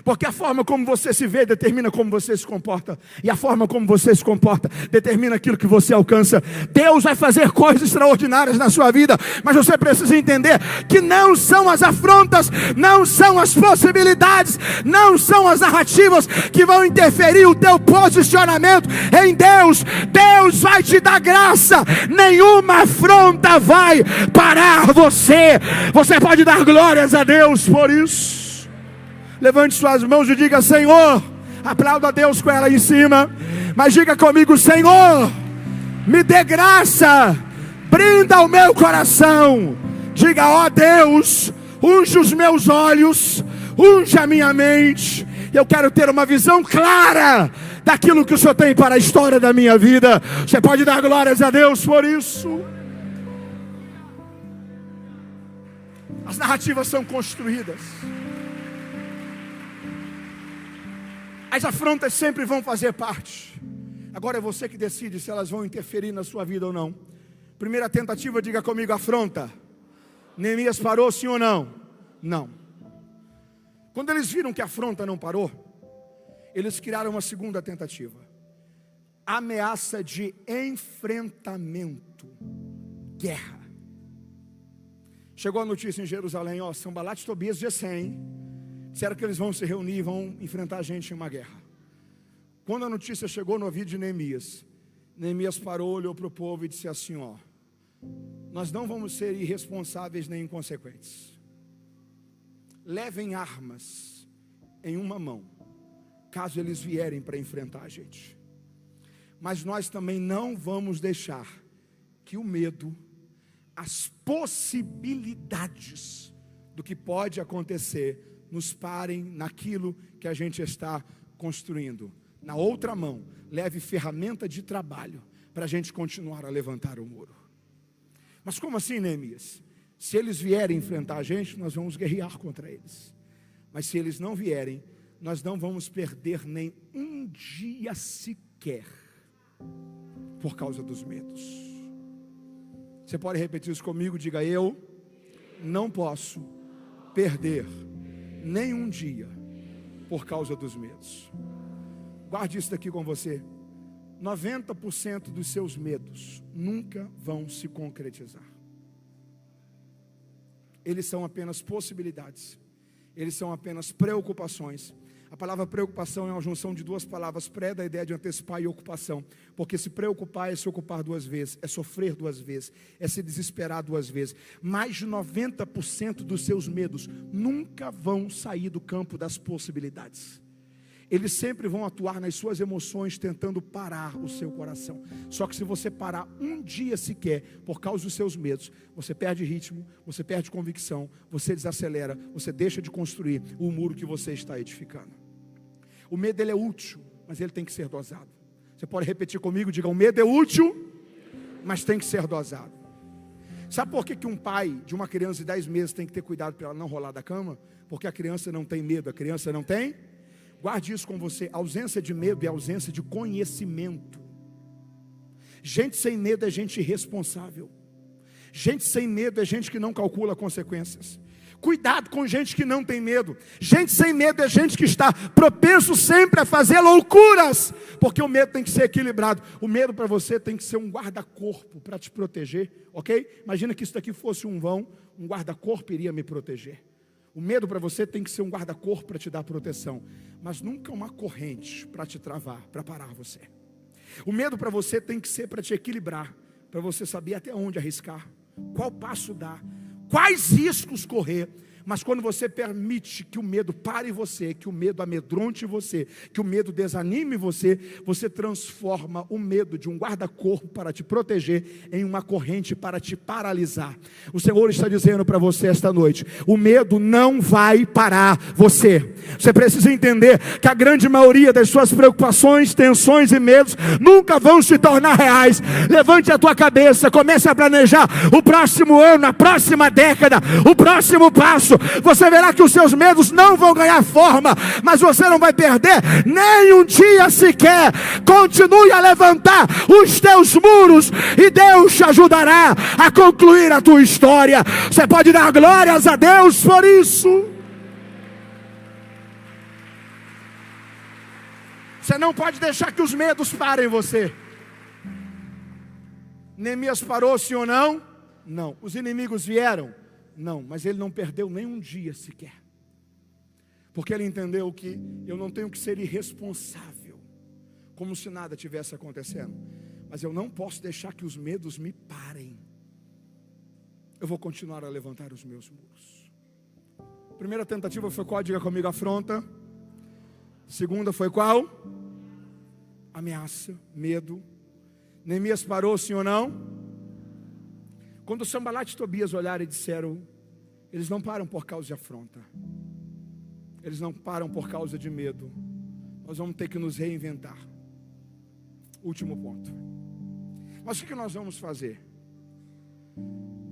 Porque a forma como você se vê determina como você se comporta, e a forma como você se comporta determina aquilo que você alcança. Deus vai fazer coisas extraordinárias na sua vida, mas você precisa entender que não são as afrontas, não são as possibilidades, não são as narrativas que vão interferir o teu posicionamento em Deus. Deus vai te dar graça, nenhuma afronta vai parar você. Você pode dar glórias a Deus por isso. Levante suas mãos e diga: Senhor, aplauda a Deus com ela em cima, mas diga comigo: Senhor, me dê graça, brinda o meu coração. Diga: ó Deus, unge os meus olhos, unge a minha mente. Eu quero ter uma visão clara daquilo que o Senhor tem para a história da minha vida. Você pode dar glórias a Deus por isso. As narrativas são construídas. As afrontas sempre vão fazer parte. Agora é você que decide se elas vão interferir na sua vida ou não. Primeira tentativa, diga comigo: afronta. Neemias parou, sim ou não? Não. Quando eles viram que a afronta não parou, eles criaram uma segunda tentativa. Ameaça de enfrentamento. Guerra. Chegou a notícia em Jerusalém: ó, Sanbalat, Tobias e Gesem disseram que eles vão se reunir e vão enfrentar a gente em uma guerra. Quando a notícia chegou no ouvido de Neemias, Neemias parou, olhou para o povo e disse assim: ó, nós não vamos ser irresponsáveis nem inconsequentes. levem armas em uma mão, caso eles vierem para enfrentar a gente. Mas nós também não vamos deixar que o medo, as possibilidades do que pode acontecer, nos parem naquilo que a gente está construindo. Na outra mão, leve ferramenta de trabalho para a gente continuar a levantar o muro. Mas como assim, Neemias? Se eles vierem enfrentar a gente, nós vamos guerrear contra eles. Mas se eles não vierem, nós não vamos perder nem um dia sequer, por causa dos medos. Você pode repetir isso comigo? Diga: eu não posso perder nem um dia, por causa dos medos. Guarde isso daqui com você. 90% dos seus medos nunca vão se concretizar. Eles são apenas possibilidades. Eles são apenas preocupações. A palavra preocupação é uma junção de duas palavras, pré da ideia de antecipar e ocupação. Porque se preocupar é se ocupar duas vezes, é sofrer duas vezes, é se desesperar duas vezes. Mais de 90% dos seus medos nunca vão sair do campo das possibilidades. Eles sempre vão atuar nas suas emoções, tentando parar o seu coração. Só que se você parar um dia sequer, por causa dos seus medos, você perde ritmo, você perde convicção, você desacelera, você deixa de construir o muro que você está edificando. O medo, ele é útil, mas ele tem que ser dosado. Você pode repetir comigo? Diga: o medo é útil, mas tem que ser dosado. Sabe por que um pai de uma criança de 10 meses tem que ter cuidado para ela não rolar da cama? Porque a criança não tem medo, a criança não tem. Guarde isso com você. A ausência de medo é a ausência de conhecimento. Gente sem medo é gente irresponsável. Gente sem medo é gente que não calcula consequências. Cuidado com gente que não tem medo. Gente sem medo é gente que está propenso sempre a fazer loucuras, porque o medo tem que ser equilibrado. O medo para você tem que ser um guarda-corpo para te proteger, ok? Imagina que isso daqui fosse um vão, um guarda-corpo iria me proteger. O medo para você tem que ser um guarda-corpo para te dar proteção, mas nunca uma corrente para te travar, para parar você. O medo para você tem que ser para te equilibrar, para você saber até onde arriscar, qual passo dar, quais riscos correr. Mas quando você permite que o medo pare você, que o medo amedronte você, que o medo desanime você, você transforma o medo de um guarda-corpo para te proteger em uma corrente para te paralisar. O Senhor está dizendo para você esta noite: o medo não vai parar você. Você precisa entender que a grande maioria das suas preocupações, tensões e medos nunca vão se tornar reais. Levante a tua cabeça, comece a planejar o próximo ano, a próxima década, o próximo passo. Você verá que os seus medos não vão ganhar forma, mas você não vai perder nem um dia sequer. Continue a levantar os teus muros e Deus te ajudará a concluir a tua história. Você pode dar glórias a Deus por isso. Você não pode deixar que os medos parem você. Neemias parou, sim ou não? Não. Os inimigos vieram? Não, mas ele não perdeu nem um dia sequer. Porque ele entendeu que eu não tenho que ser irresponsável, como se nada tivesse acontecendo. Mas eu não posso deixar que os medos me parem. Eu vou continuar a levantar os meus muros. Primeira tentativa foi qual? Diga comigo: afronta. Segunda foi qual? Ameaça, medo. Neemias parou, sim ou não? Quando Sanbalat e Tobias olharam e disseram, eles não param por causa de afronta, eles não param por causa de medo, nós vamos ter que nos reinventar. Último ponto. Mas o que nós vamos fazer?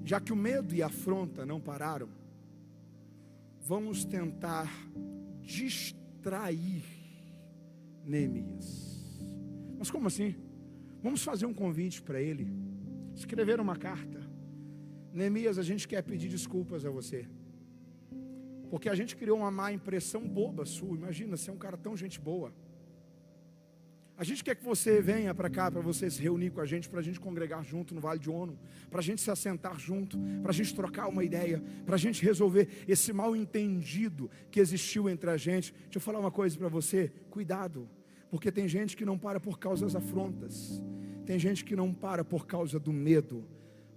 Já que o medo e a afronta não pararam, vamos tentar distrair Neemias. Mas como assim? Vamos fazer um convite para ele, escrever uma carta. Neemias, a gente quer pedir desculpas a você, porque a gente criou uma má impressão boba sua. Imagina, você é um cara tão gente boa. A gente quer que você venha para cá, para você se reunir com a gente, para a gente congregar junto no Vale de Ono, para a gente se assentar junto, para a gente trocar uma ideia, para a gente resolver esse mal entendido que existiu entre a gente. Deixa eu falar uma coisa para você: cuidado, porque tem gente que não para por causa das afrontas, tem gente que não para por causa do medo,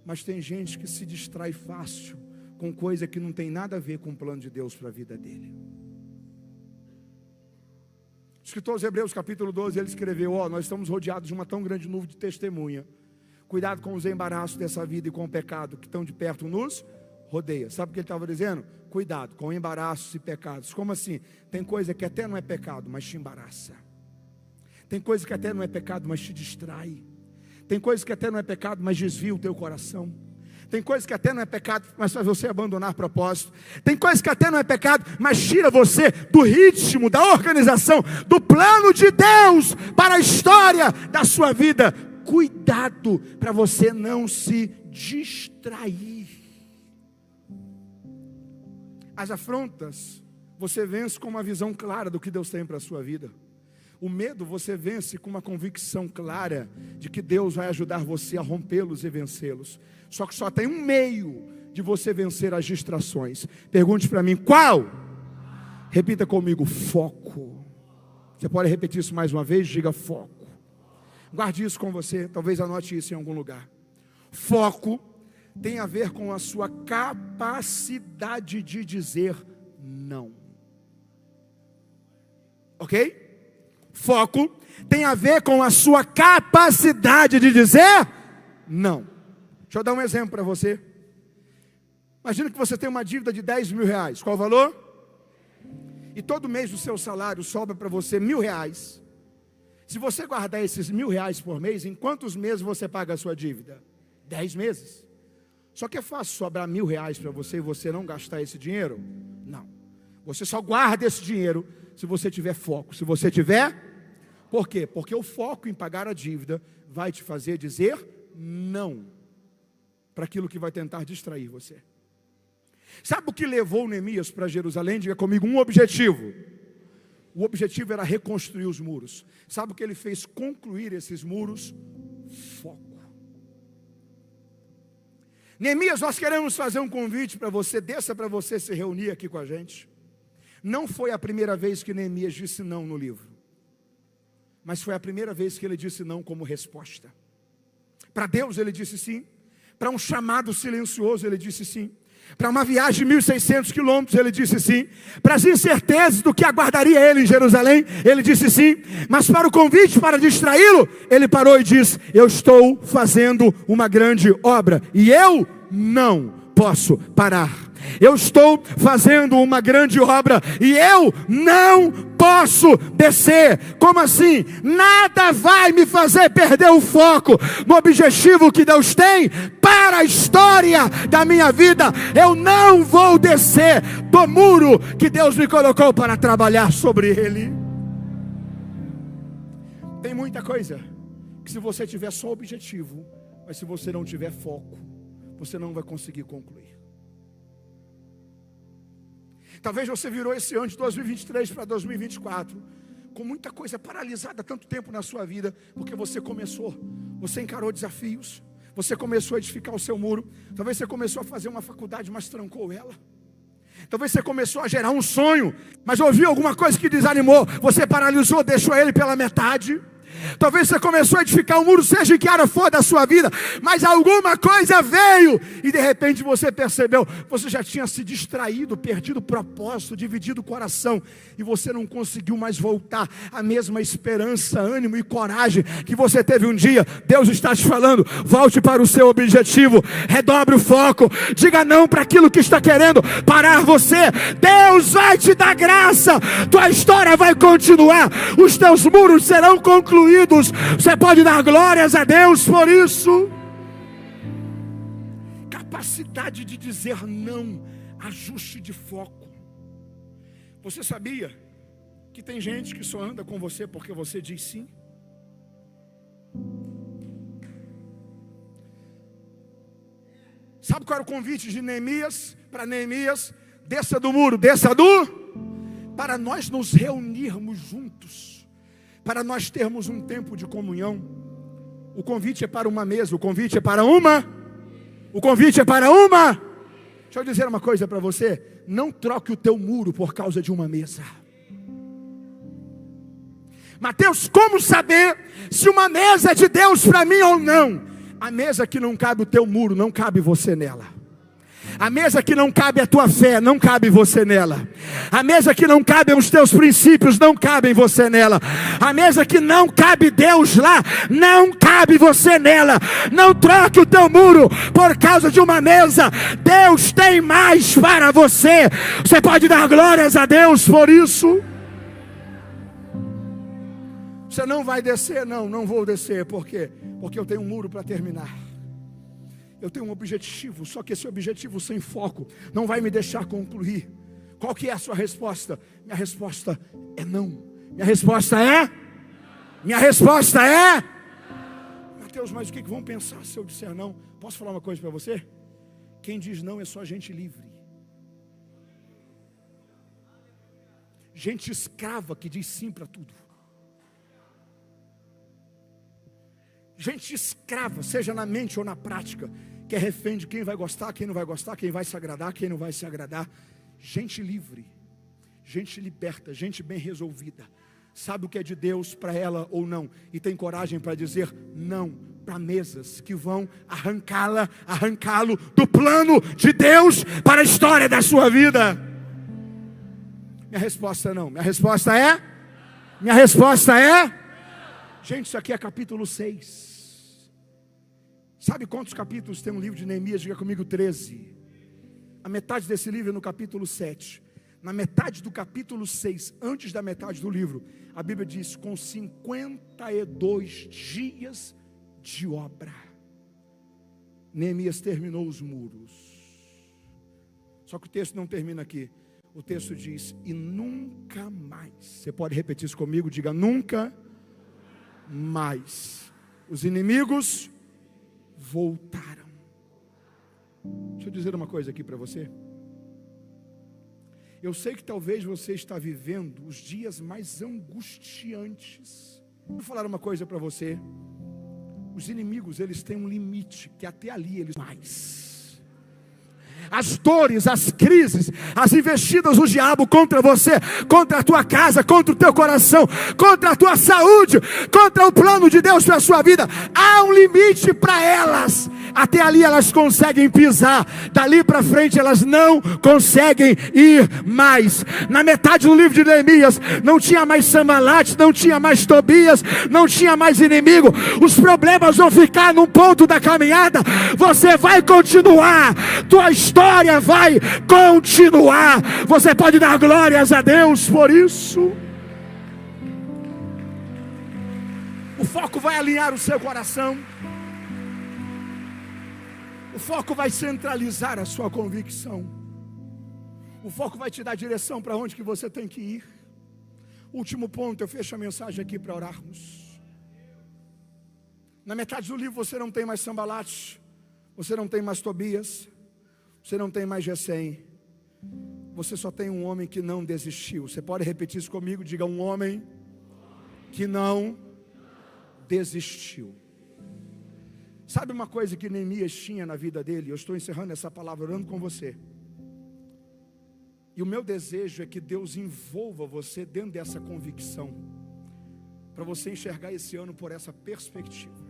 mas tem gente que se distrai fácil com coisa que não tem nada a ver com o plano de Deus para a vida dele. O escritor aos Hebreus capítulo 12, ele escreveu: nós estamos rodeados de uma tão grande nuvem de testemunha. Cuidado com os embaraços dessa vida e com o pecado que tão de perto nos rodeia. Sabe o que ele estava dizendo? Cuidado com embaraços e pecados. Como assim? Tem coisa que até não é pecado, mas te embaraça. Tem coisa que até não é pecado, mas te distrai. Tem coisa que até não é pecado, mas desvia o teu coração. Tem coisa que até não é pecado, mas faz você abandonar propósito. Tem coisa que até não é pecado, mas tira você do ritmo, da organização, do plano de Deus para a história da sua vida. Cuidado para você não se distrair. As afrontas você vence com uma visão clara do que Deus tem para a sua vida. O medo você vence com uma convicção clara de que Deus vai ajudar você a rompê-los e vencê-los. Só que só tem um meio de você vencer as distrações. Pergunte para mim, qual? Repita comigo, foco. Você pode repetir isso mais uma vez? Diga foco. Guarde isso com você, talvez anote isso em algum lugar. Foco tem a ver com a sua capacidade de dizer não. Ok? Foco tem a ver com a sua capacidade de dizer não. Deixa eu dar um exemplo para você. Imagina que você tem uma dívida de 10 mil reais. Qual o valor? E todo mês o seu salário sobra para você R$1.000. Se você guardar esses R$1.000 por mês, em quantos meses você paga a sua dívida? 10 meses. Só que é fácil sobrar R$1.000 para você e você não gastar esse dinheiro? Não. Você só guarda esse dinheiro se você tiver foco. Se você tiver... Por quê? Porque o foco em pagar a dívida vai te fazer dizer não para aquilo que vai tentar distrair você. Sabe o que levou Neemias para Jerusalém? Diga comigo, um objetivo. O objetivo era reconstruir os muros. Sabe o que ele fez? Concluir esses muros? Foco. Neemias, nós queremos fazer um convite para você, desça para você se reunir aqui com a gente. Não foi a primeira vez que Neemias disse não no livro, mas foi a primeira vez que ele disse não como resposta. Para Deus ele disse sim, para um chamado silencioso ele disse sim, para uma viagem de 1.600 quilômetros ele disse sim, para as incertezas do que aguardaria ele em Jerusalém, ele disse sim, mas para o convite para distraí-lo, ele parou e disse: eu estou fazendo uma grande obra, e eu não posso parar. Eu estou fazendo uma grande obra e eu não posso descer. Como assim? Nada vai me fazer perder o foco no objetivo que Deus tem para a história da minha vida. Eu não vou descer do muro que Deus me colocou para trabalhar sobre ele. Tem muita coisa que, se você tiver só objetivo, mas se você não tiver foco, você não vai conseguir concluir. Talvez você virou esse ano de 2023 para 2024 com muita coisa paralisada há tanto tempo na sua vida, porque você encarou desafios, você começou a edificar o seu muro. Talvez você começou a fazer uma faculdade, mas trancou ela. Talvez você começou a gerar um sonho, mas ouviu alguma coisa que desanimou, você paralisou, deixou ele pela metade. Talvez você começou a edificar um muro, seja em que área for da sua vida, mas alguma coisa veio e de repente você percebeu, você já tinha se distraído, perdido o propósito, dividido o coração, e você não conseguiu mais voltar à mesma esperança, ânimo e coragem que você teve um dia. Deus está te falando: volte para o seu objetivo, redobre o foco, diga não para aquilo que está querendo parar você. Deus vai te dar graça, tua história vai continuar, os teus muros serão concluídos. Você pode dar glórias a Deus por isso. Capacidade de dizer não, ajuste de foco. Você sabia que tem gente que só anda com você porque você diz sim? Sabe qual era o convite de Neemias? Para Neemias: desça do muro, para nós nos reunirmos juntos, para nós termos um tempo de comunhão. O convite é para uma mesa, o convite é para uma. Deixa eu dizer uma coisa para você: não troque o teu muro por causa de uma mesa. Mateus, como saber se uma mesa é de Deus para mim ou não? A mesa que não cabe o teu muro, não cabe você nela. A mesa que não cabe a tua fé, não cabe você nela. A mesa que não cabe os teus princípios, não cabe você nela. A mesa que não cabe Deus lá, não cabe você nela. Não troque o teu muro por causa de uma mesa. Deus tem mais para você. Você pode dar glórias a Deus por isso. Você não vai descer, não vou descer. Por quê? Porque eu tenho um muro para terminar. Eu tenho um objetivo, só que esse objetivo sem foco não vai me deixar concluir. Qual que é a sua resposta? Minha resposta é não. Minha resposta é? Minha resposta é? Mateus, mas o que vão pensar se eu disser não? Posso falar uma coisa para você? Quem diz não é só gente livre. Gente escrava que diz sim para tudo. Gente escrava, seja na mente ou na prática, que é refém de quem vai gostar, quem não vai gostar, quem vai se agradar, quem não vai se agradar. Gente livre, gente liberta, gente bem resolvida, sabe o que é de Deus para ela ou não, e tem coragem para dizer não para mesas que vão arrancá-lo do plano de Deus para a história da sua vida. Minha resposta é não. Minha resposta é? Minha resposta é? Gente, isso aqui é capítulo 6. Sabe quantos capítulos tem um livro de Neemias? Diga comigo, 13. A metade desse livro é no capítulo 7. Na metade do capítulo 6, antes da metade do livro, a Bíblia diz, com 52 dias de obra, Neemias terminou os muros. Só que o texto não termina aqui. O texto diz, e nunca mais. Você pode repetir isso comigo? Diga, nunca mais os inimigos voltaram. Deixa eu dizer uma coisa aqui para você. Eu sei que talvez você está vivendo os dias mais angustiantes. Vou falar uma coisa para você. Os inimigos, eles têm um limite, que até ali eles mais. As dores, as crises, as investidas do diabo contra você, contra a tua casa, contra o teu coração, contra a tua saúde, contra o plano de Deus para a sua vida, há um limite para elas. Até ali elas conseguem pisar, dali para frente elas não conseguem ir mais. Na metade do livro de Neemias não tinha mais Sambalate, não tinha mais Tobias, não tinha mais inimigo. Os problemas vão ficar num ponto da caminhada. Você vai continuar, tua história vai continuar. Você pode dar glórias a Deus por isso. O foco vai alinhar o seu coração. O foco vai centralizar a sua convicção. O foco vai te dar direção para onde que você tem que ir. Último ponto, eu fecho a mensagem aqui para orarmos. Na metade do livro você não tem mais Sambalate, você não tem mais Tobias, você não tem mais Gesem. Você só tem um homem que não desistiu. Você pode repetir isso comigo? Diga, um homem que não desistiu. Sabe uma coisa que Neemias tinha na vida dele? Eu estou encerrando essa palavra orando com você. E o meu desejo é que Deus envolva você dentro dessa convicção, para você enxergar esse ano por essa perspectiva.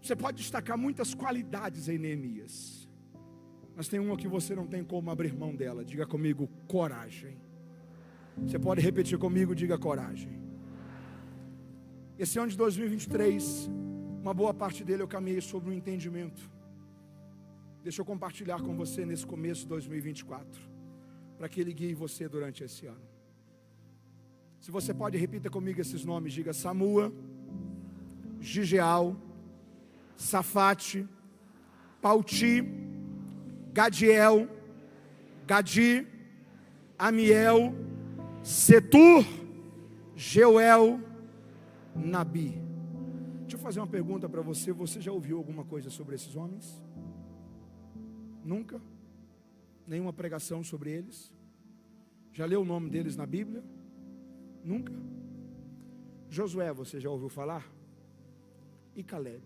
Você pode destacar muitas qualidades em Neemias, mas tem uma que você não tem como abrir mão dela. Diga comigo, coragem. Você pode repetir comigo, diga coragem. Esse ano de 2023, uma boa parte dele eu caminhei sobre um entendimento. Deixa eu compartilhar com você nesse começo de 2024, para que ele guie você durante esse ano. Se você pode, repita comigo esses nomes. Diga Samua, Gigeal, Safate, Pauti, Gadiel, Gadi, Amiel, Setur, Jeuel, Nabi. Deixa eu fazer uma pergunta para você. Você já ouviu alguma coisa sobre esses homens? Nunca? Nenhuma pregação sobre eles? Já leu o nome deles na Bíblia? Nunca? Josué, você já ouviu falar? E Caleb?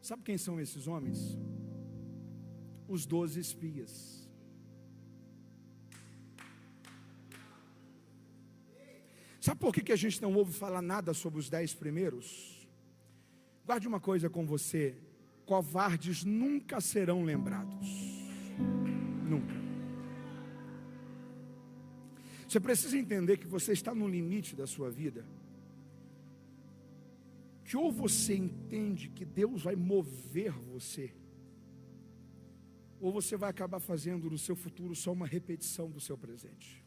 Sabe quem são esses homens? Os 12 espias. Sabe por que a gente não ouve falar nada sobre os 10 primeiros? Guarde uma coisa com você. covardes nunca serão lembrados. Nunca. Você precisa entender que você está no limite da sua vida. Que ou você entende que Deus vai mover você, ou você vai acabar fazendo no seu futuro só uma repetição do seu presente.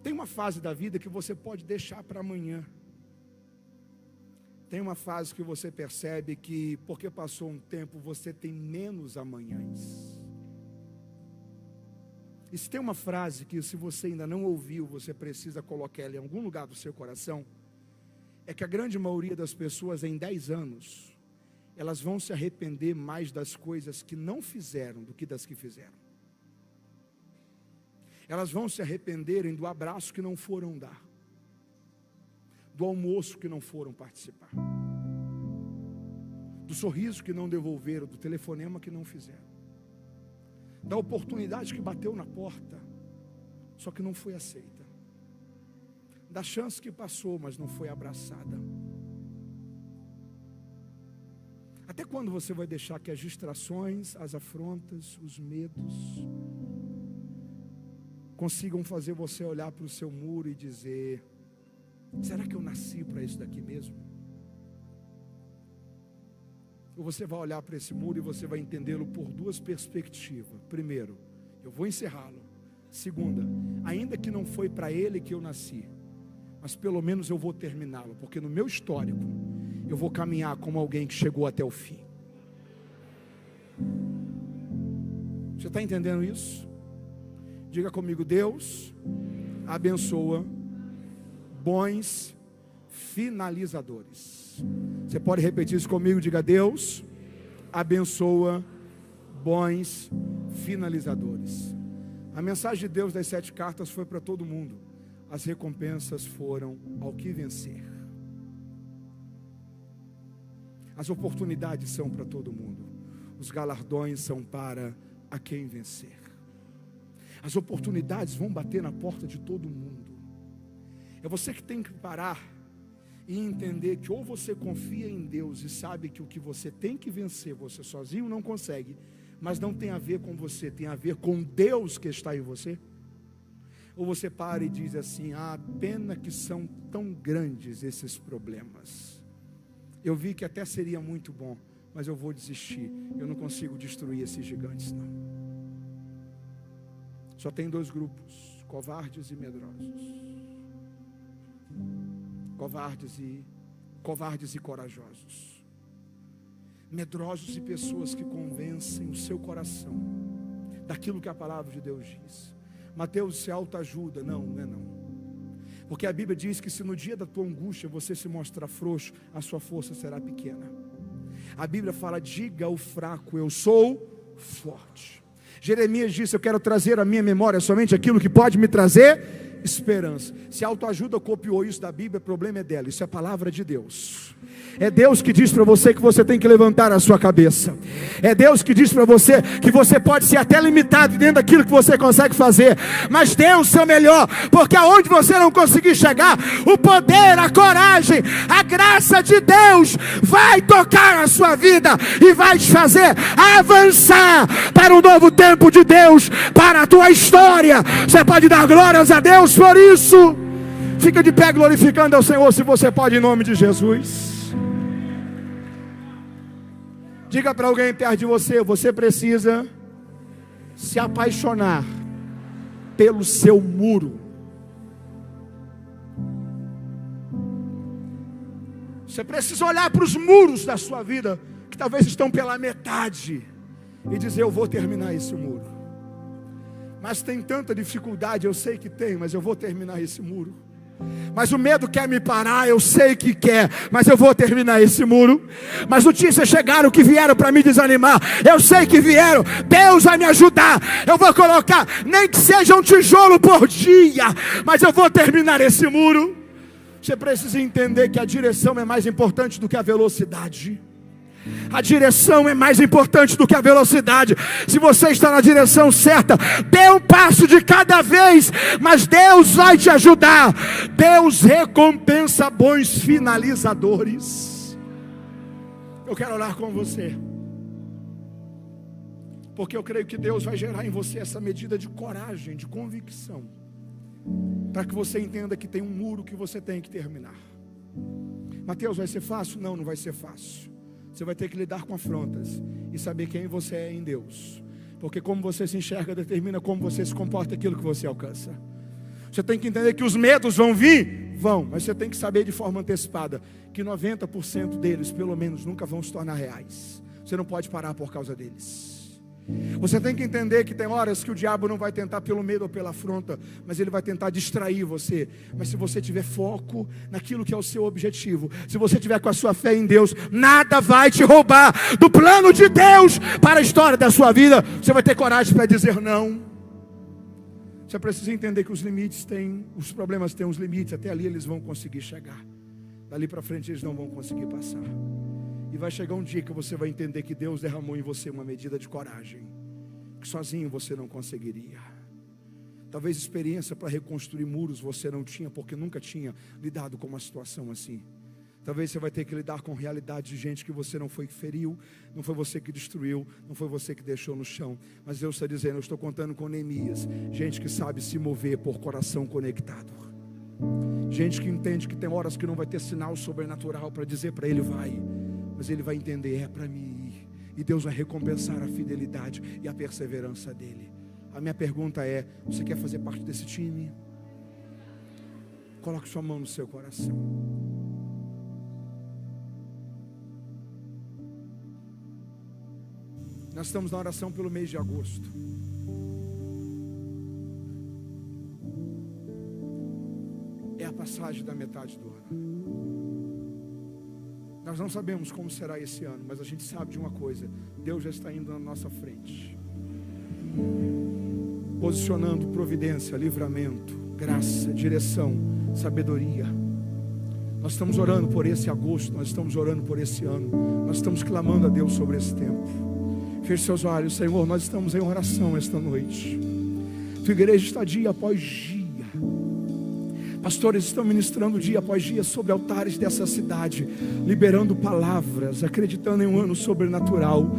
Tem uma fase da vida que você pode deixar para amanhã. Tem uma fase que você percebe que, porque passou um tempo, você tem menos amanhãs. E se tem uma frase que, se você ainda não ouviu, você precisa colocar ela em algum lugar do seu coração, é que a grande maioria das pessoas em 10 anos, elas vão se arrepender mais das coisas que não fizeram do que das que fizeram. Elas vão se arrependerem do abraço que não foram dar, do almoço que não foram participar, do sorriso que não devolveram, do telefonema que não fizeram, da oportunidade que bateu na porta, só que não foi aceita, da chance que passou, mas não foi abraçada. Até quando você vai deixar que as distrações, as afrontas, os medos consigam fazer você olhar para o seu muro e dizer: será que eu nasci para isso daqui mesmo? Ou você vai olhar para esse muro e você vai entendê-lo por duas perspectivas. Primeiro, eu vou encerrá-lo. Segunda, ainda que não foi para ele que eu nasci, mas pelo menos eu vou terminá-lo, porque no meu histórico eu vou caminhar como alguém que chegou até o fim. Você está entendendo isso? Diga comigo: Deus abençoa bons finalizadores. Você pode repetir isso comigo? Diga: Deus abençoa bons finalizadores. A mensagem de Deus das 7 cartas foi para todo mundo. As recompensas foram ao que vencer. As oportunidades são para todo mundo. Os galardões são para a quem vencer. As oportunidades vão bater na porta de todo mundo. É você que tem que parar e entender que ou você confia em Deus e sabe que o que você tem que vencer, você sozinho não consegue, mas não tem a ver com você, tem a ver com Deus que está em você. Ou você para e diz assim: ah, pena que são tão grandes esses problemas. Eu vi que até seria muito bom, mas eu vou desistir. Eu não consigo destruir esses gigantes, não. Só tem 2 grupos: covardes e medrosos. Covardes e corajosos. Medrosos e pessoas que convencem o seu coração daquilo que a palavra de Deus diz. Mateus, isso é autoajuda. Não, não é não. Porque a Bíblia diz que se no dia da tua angústia você se mostrar frouxo, a sua força será pequena. A Bíblia fala: diga ao fraco, eu sou forte. Jeremias disse: eu quero trazer à minha memória somente aquilo que pode me trazer esperança. Se a autoajuda copiou isso da Bíblia, o problema é dela. Isso é a palavra de Deus. É Deus que diz para você que você tem que levantar a sua cabeça. É Deus que diz para você que você pode ser até limitado dentro daquilo que você consegue fazer, mas dê o seu melhor, porque aonde você não conseguir chegar, o poder, a coragem, a graça de Deus vai tocar a sua vida e vai te fazer avançar para um novo tempo de Deus, para a tua história. Você pode dar glórias a Deus por isso. Fica de pé glorificando ao Senhor, se você pode, em nome de Jesus. Diga para alguém perto de você: você precisa se apaixonar pelo seu muro. Você precisa olhar para os muros da sua vida, que talvez estão pela metade, e dizer: eu vou terminar esse muro. Mas tem tanta dificuldade, eu sei que tem, mas eu vou terminar esse muro. Mas o medo quer me parar, eu sei que quer, mas eu vou terminar esse muro. Mas notícias chegaram que vieram para me desanimar, eu sei que vieram. Deus vai me ajudar, eu vou colocar, nem que seja um tijolo por dia, mas eu vou terminar esse muro. Você precisa entender que a direção é mais importante do que a velocidade. A direção é mais importante do que a velocidade. Se você está na direção certa, dê um passo de cada vez, mas Deus vai te ajudar. Deus recompensa bons finalizadores. Eu quero orar com você, porque eu creio que Deus vai gerar em você essa medida de coragem, de convicção, para que você entenda que tem um muro que você tem que terminar. Mateus, vai ser fácil? Não, não vai ser fácil. Você vai ter que lidar com afrontas e saber quem você é em Deus, porque como você se enxerga determina como você se comporta, aquilo que você alcança. Você tem que entender que os medos vão vir, mas você tem que saber de forma antecipada que 90% deles, pelo menos, nunca vão se tornar reais. Você não pode parar por causa deles. Você tem que entender que tem horas que o diabo não vai tentar pelo medo ou pela afronta, mas ele vai tentar distrair você. Mas se você tiver foco naquilo que é o seu objetivo, se você tiver com a sua fé em Deus, nada vai te roubar do plano de Deus para a história da sua vida. Você vai ter coragem para dizer não. Você precisa entender que os problemas têm uns limites. Até ali eles vão conseguir chegar, dali para frente eles não vão conseguir passar. E vai chegar um dia que você vai entender que Deus derramou em você uma medida de coragem que sozinho você não conseguiria. Talvez experiência para reconstruir muros você não tinha, porque nunca tinha lidado com uma situação assim. Talvez você vai ter que lidar com realidade de gente que você não foi que feriu, não foi você que destruiu, não foi você que deixou no chão. Mas Deus está dizendo, eu estou contando com Neemias, gente que sabe se mover por coração conectado, gente que entende que tem horas que não vai ter sinal sobrenatural para dizer para ele vai, mas ele vai entender, é para mim ir. E Deus vai recompensar a fidelidade e a perseverança dele. A minha pergunta é, você quer fazer parte desse time? Coloque sua mão no seu coração. Nós estamos na oração pelo mês de agosto. É a passagem da metade do ano. Nós não sabemos como será esse ano, mas a gente sabe de uma coisa: Deus já está indo na nossa frente, posicionando providência, livramento, graça, direção, sabedoria. Nós estamos orando por esse agosto, nós estamos orando por esse ano, nós estamos clamando a Deus sobre esse tempo. Feche seus olhos. Senhor, nós estamos em oração esta noite. Tua igreja está dia após dia. Pastores estão ministrando dia após dia sobre altares dessa cidade, liberando palavras, acreditando em um ano sobrenatural.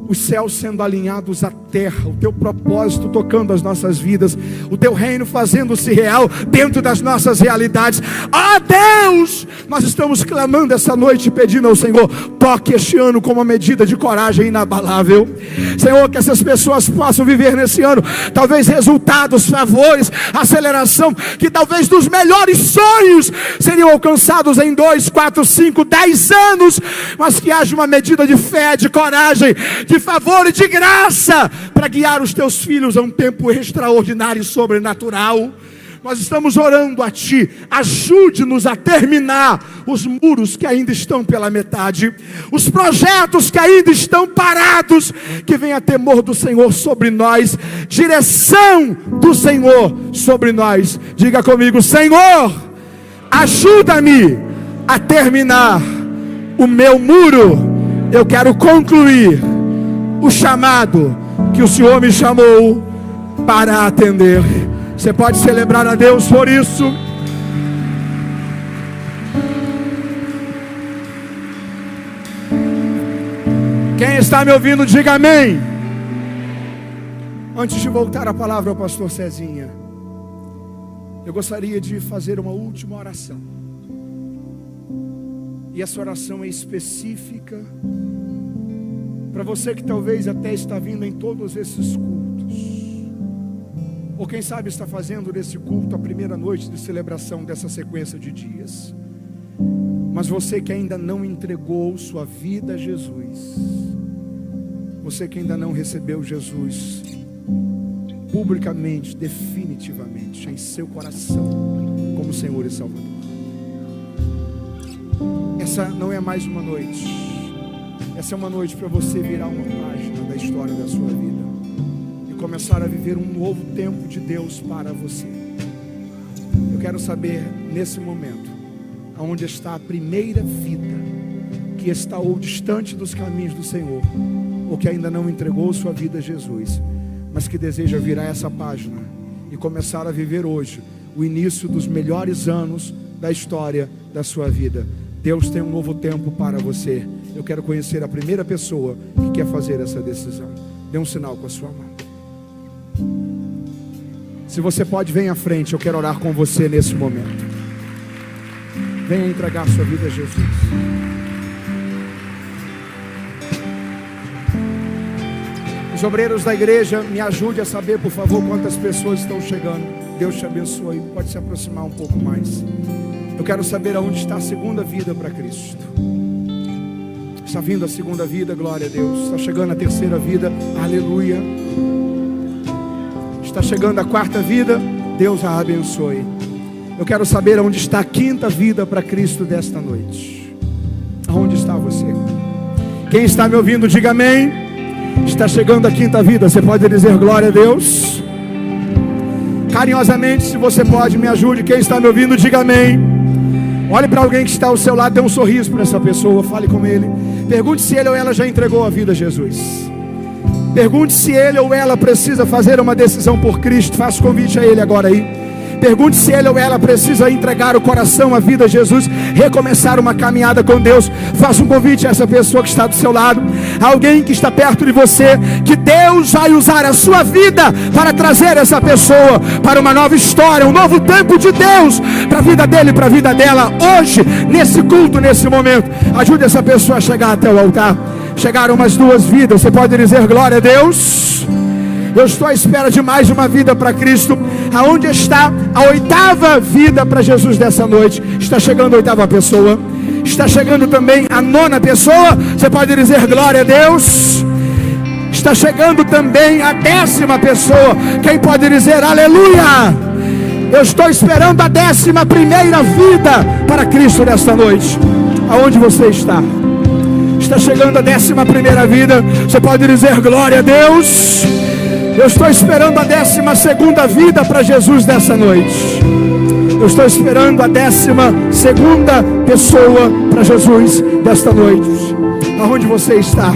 Os céus sendo alinhados à terra, o teu propósito tocando as nossas vidas, o teu reino fazendo-se real dentro das nossas realidades. Ó Deus, nós estamos clamando essa noite, pedindo ao Senhor, toque este ano com uma medida de coragem inabalável. Senhor, que essas pessoas possam viver nesse ano, talvez resultados, favores, aceleração, que talvez dos melhores sonhos seriam alcançados em 2, 4, 5, 10 anos, mas que haja uma medida de fé, de coragem, de favor e de graça, para guiar os teus filhos a um tempo extraordinário e sobrenatural. Nós estamos orando a Ti, ajude-nos a terminar os muros que ainda estão pela metade, os projetos que ainda estão parados, que venha temor do Senhor sobre nós, direção do Senhor sobre nós. Diga comigo: Senhor, ajuda-me a terminar o meu muro. Eu quero concluir o chamado que o Senhor me chamou para atender. Você pode celebrar a Deus por isso. Quem está me ouvindo, diga amém. Antes de voltar a palavra ao pastor Cezinha, eu gostaria de fazer uma última oração. E essa oração é específica para você que talvez até está vindo em todos esses cultos, ou quem sabe está fazendo desse culto a primeira noite de celebração dessa sequência de dias. Mas você que ainda não entregou sua vida a Jesus, você que ainda não recebeu Jesus publicamente, definitivamente, em seu coração, como Senhor e Salvador. Essa não é mais uma noite. Essa é uma noite para você virar uma página da história da sua vida e começar a viver um novo tempo de Deus para você. Eu quero saber nesse momento, aonde está a primeira vida que está ou distante dos caminhos do Senhor, ou que ainda não entregou sua vida a Jesus, mas que deseja virar essa página e começar a viver hoje o início dos melhores anos da história da sua vida. Deus tem um novo tempo para você. Eu quero conhecer a primeira pessoa que quer fazer essa decisão. Dê um sinal com a sua mão. Se você pode, vem à frente. Eu quero orar com você nesse momento. Venha entregar sua vida a Jesus. Os obreiros da igreja, me ajude a saber, por favor, quantas pessoas estão chegando. Deus te abençoe. Pode se aproximar um pouco mais. Eu quero saber aonde está a segunda vida para Cristo. Está vindo a segunda vida, glória a Deus. Está chegando a terceira vida, aleluia. Está chegando a quarta vida, Deus a abençoe. Eu quero saber aonde está a quinta vida para Cristo desta noite. Aonde está você? Quem está me ouvindo, diga amém. Está chegando a quinta vida, você pode dizer glória a Deus? Carinhosamente, se você pode, me ajude. Quem está me ouvindo, diga amém. Olhe para alguém que está ao seu lado, dê um sorriso para essa pessoa, fale com ele. Pergunte se ele ou ela já entregou a vida a Jesus. Pergunte se ele ou ela precisa fazer uma decisão por Cristo. Faça convite a ele agora aí. Pergunte se ele ou ela precisa entregar o coração, a vida a Jesus, recomeçar uma caminhada com Deus. Faça um convite a essa pessoa que está do seu lado, alguém que está perto de você, que Deus vai usar a sua vida para trazer essa pessoa para uma nova história, um novo tempo de Deus para a vida dele, para a vida dela, hoje, nesse culto, nesse momento. Ajude essa pessoa a chegar até o altar. Chegaram umas duas vidas, você pode dizer glória a Deus? Eu estou à espera de mais uma vida para Cristo. Aonde está a oitava vida para Jesus dessa noite? Está chegando a oitava pessoa. Está chegando também a nona pessoa. Você pode dizer glória a Deus? Está chegando também a décima pessoa. Quem pode dizer aleluia? Eu estou esperando a 11ª vida para Cristo nesta noite. Aonde você está? Está chegando a 11ª vida. Você pode dizer glória a Deus? Eu estou esperando a 12ª vida para Jesus dessa noite. Eu estou esperando a 12ª pessoa para Jesus desta noite. Aonde você está?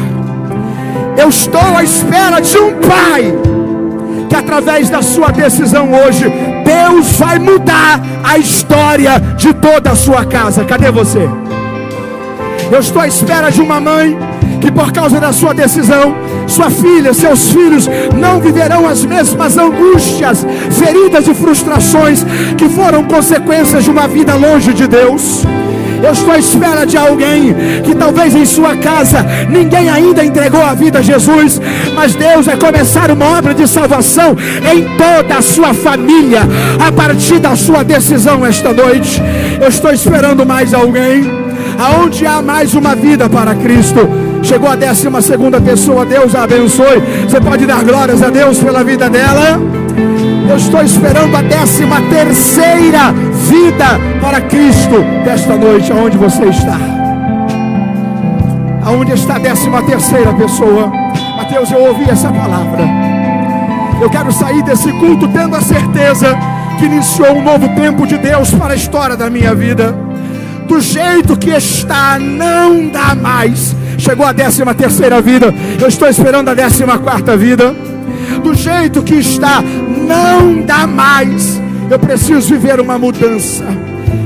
Eu estou à espera de um pai que através da sua decisão hoje, Deus vai mudar a história de toda a sua casa. Cadê você? Eu estou à espera de uma mãe que por causa da sua decisão, sua filha, seus filhos não viverão as mesmas angústias, feridas e frustrações que foram consequências de uma vida longe de Deus. Eu estou à espera de alguém que talvez em sua casa ninguém ainda entregou a vida a Jesus, mas Deus vai começar uma obra de salvação em toda a sua família a partir da sua decisão esta noite. Eu estou esperando mais alguém. Aonde há mais uma vida para Cristo? Chegou a 12ª pessoa, Deus a abençoe. Você pode dar glórias a Deus pela vida dela? Eu estou esperando a 13ª vida para Cristo desta noite. Aonde você está? Aonde está a 13ª pessoa? Mateus, eu ouvi essa palavra. Eu quero sair desse culto tendo a certeza que iniciou um novo tempo de Deus para a história da minha vida. Do jeito que está, não dá mais. Chegou a 13ª vida. Eu estou esperando a 14ª vida. Do jeito que está, não dá mais. Eu preciso viver uma mudança.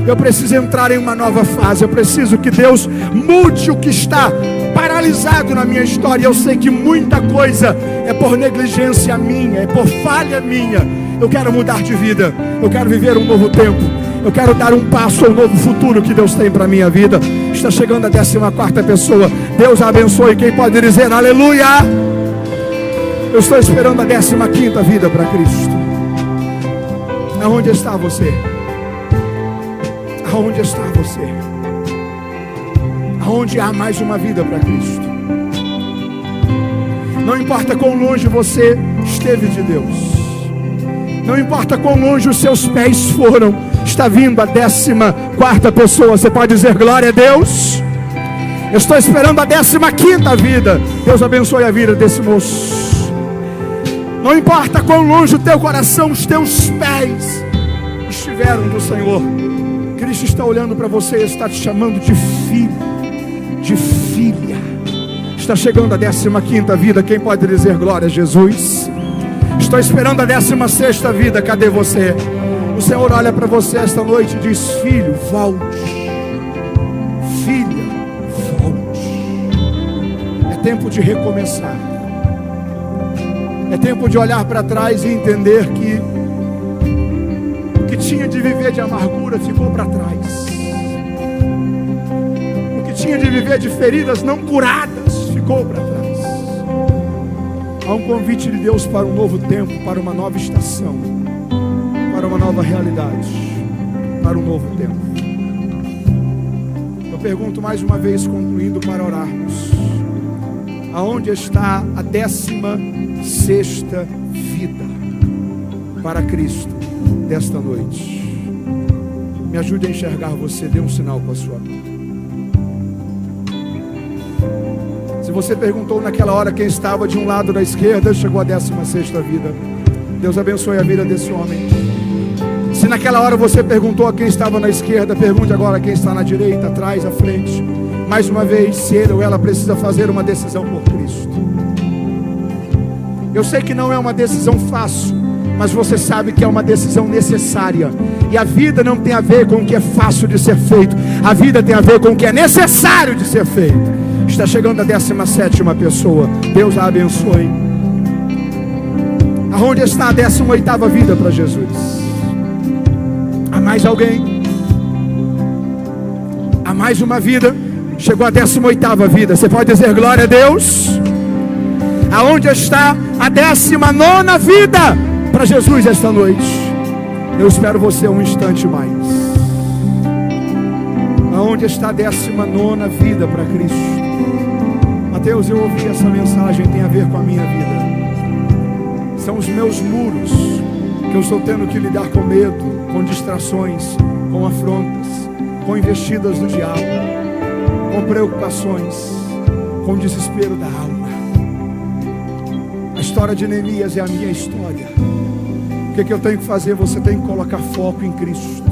Eu preciso entrar em uma nova fase. Eu preciso que Deus mude o que está paralisado na minha história. Eu sei que muita coisa é por negligência minha, é por falha minha. Eu quero mudar de vida. Eu quero viver um novo tempo. Eu quero dar um passo ao novo futuro que Deus tem para a minha vida. Está chegando a 14ª pessoa. Deus a abençoe. Quem pode dizer aleluia? Eu estou esperando a 15ª vida para Cristo. Aonde está você? Aonde está você? Aonde há mais uma vida para Cristo? Não importa quão longe você esteve de Deus. Não importa quão longe os seus pés foram. Está vindo a 14ª pessoa. Você pode dizer glória a Deus? Eu estou esperando a 15ª vida. Deus abençoe a vida desse moço. Não importa quão longe o teu coração, os teus pés estiveram do Senhor. Cristo está olhando para você e está te chamando de filho, de filha. Está chegando a 15ª vida. Quem pode dizer glória a Jesus? Estou esperando a 16ª vida. Cadê você? O Senhor olha para você esta noite e diz: filho, volte. Filha, volte. tempo de recomeçar. É tempo de olhar para trás e entender que o que tinha de viver de amargura ficou para trás. O que tinha de viver de feridas não curadas ficou para trás. Há um convite de Deus para um novo tempo, para uma nova estação, para uma nova realidade, para um novo tempo. Eu pergunto mais uma vez, concluindo para orarmos: aonde está a 16ª vida para Cristo desta noite? Me ajude a enxergar você, dê um sinal com a sua mão. Se você perguntou naquela hora quem estava de um lado da esquerda, chegou a 16ª vida. Deus abençoe a vida desse homem. Se naquela hora você perguntou a quem estava na esquerda, pergunte agora quem está na direita, atrás, à frente. Mais uma vez, se ele ou ela precisa fazer uma decisão por Cristo. Eu sei que não é uma decisão fácil, mas você sabe que é uma decisão necessária. E a vida não tem a ver com o que é fácil de ser feito. A vida tem a ver com o que é necessário de ser feito. Está chegando a 17ª pessoa. Deus a abençoe. Aonde está a 18ª vida para Jesus? Há mais alguém? Há mais uma vida? Chegou a 18ª vida. Você pode dizer glória a Deus? Aonde está a 19ª vida para Jesus esta noite? Eu espero você um instante mais. Aonde está a 19ª vida para Cristo? Mateus, eu ouvi essa mensagem, tem a ver com a minha vida. São os meus muros que eu estou tendo que lidar com medo, com distrações, com afrontas, com investidas do diabo, com preocupações, com desespero da alma. A história de Neemias é a minha história. O que eu tenho que fazer? Você tem que colocar foco em Cristo.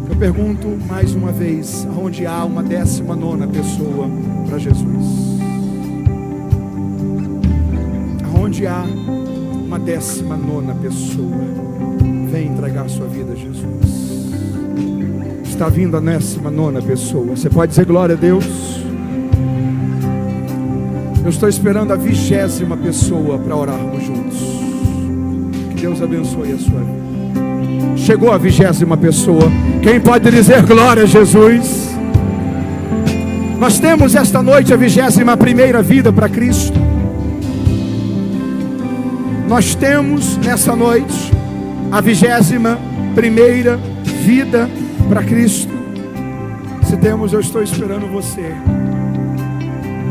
Eu pergunto mais uma vez: aonde há uma 19ª pessoa para Jesus? Aonde há uma 19ª pessoa, vem entregar sua vida a Jesus. Está vindo a 19ª pessoa. Você pode dizer glória a Deus? Eu estou esperando a 20ª pessoa para orarmos juntos. Que Deus abençoe a sua vida. Chegou a 20ª pessoa. Quem pode dizer glória a Jesus? Nós temos esta noite a 21ª vida para Cristo. Nós temos nessa noite a 21ª vida para Cristo. Se temos, eu estou esperando você.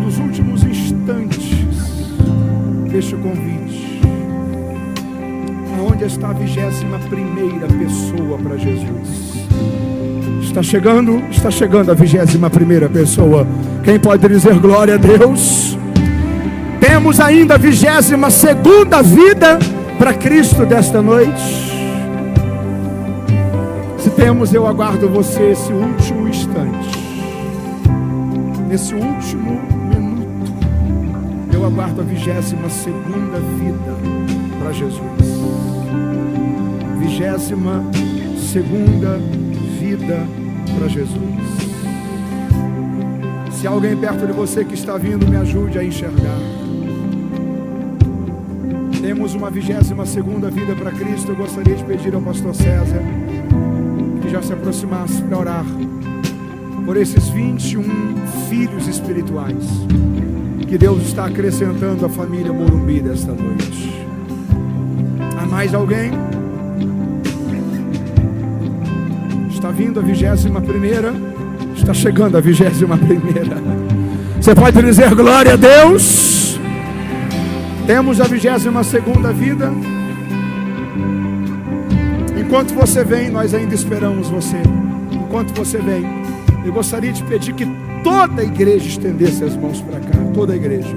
Nos últimos instantes, deixa o convite. Aonde está a 21ª pessoa para Jesus? Está chegando a 21ª pessoa. Quem pode dizer glória a Deus? Temos ainda a 22ª vida para Cristo desta noite. Se temos, eu aguardo você esse último instante. Nesse último minuto, eu aguardo a 22ª vida para Jesus. 22ª vida para Jesus. Se há alguém perto de você que está vindo, me ajude a enxergar. Temos uma 22ª vida para Cristo. Eu gostaria de pedir ao pastor César que já se aproximasse para orar por esses 21 filhos espirituais que Deus está acrescentando à família Morumbi desta noite. Há mais alguém? Está vindo a 21ª, está chegando a 21ª. Você pode dizer glória a Deus? Temos a 22ª vida. Enquanto você vem, nós ainda esperamos você. Enquanto você vem, eu gostaria de pedir que toda a igreja estendesse as mãos para cá. Toda a igreja.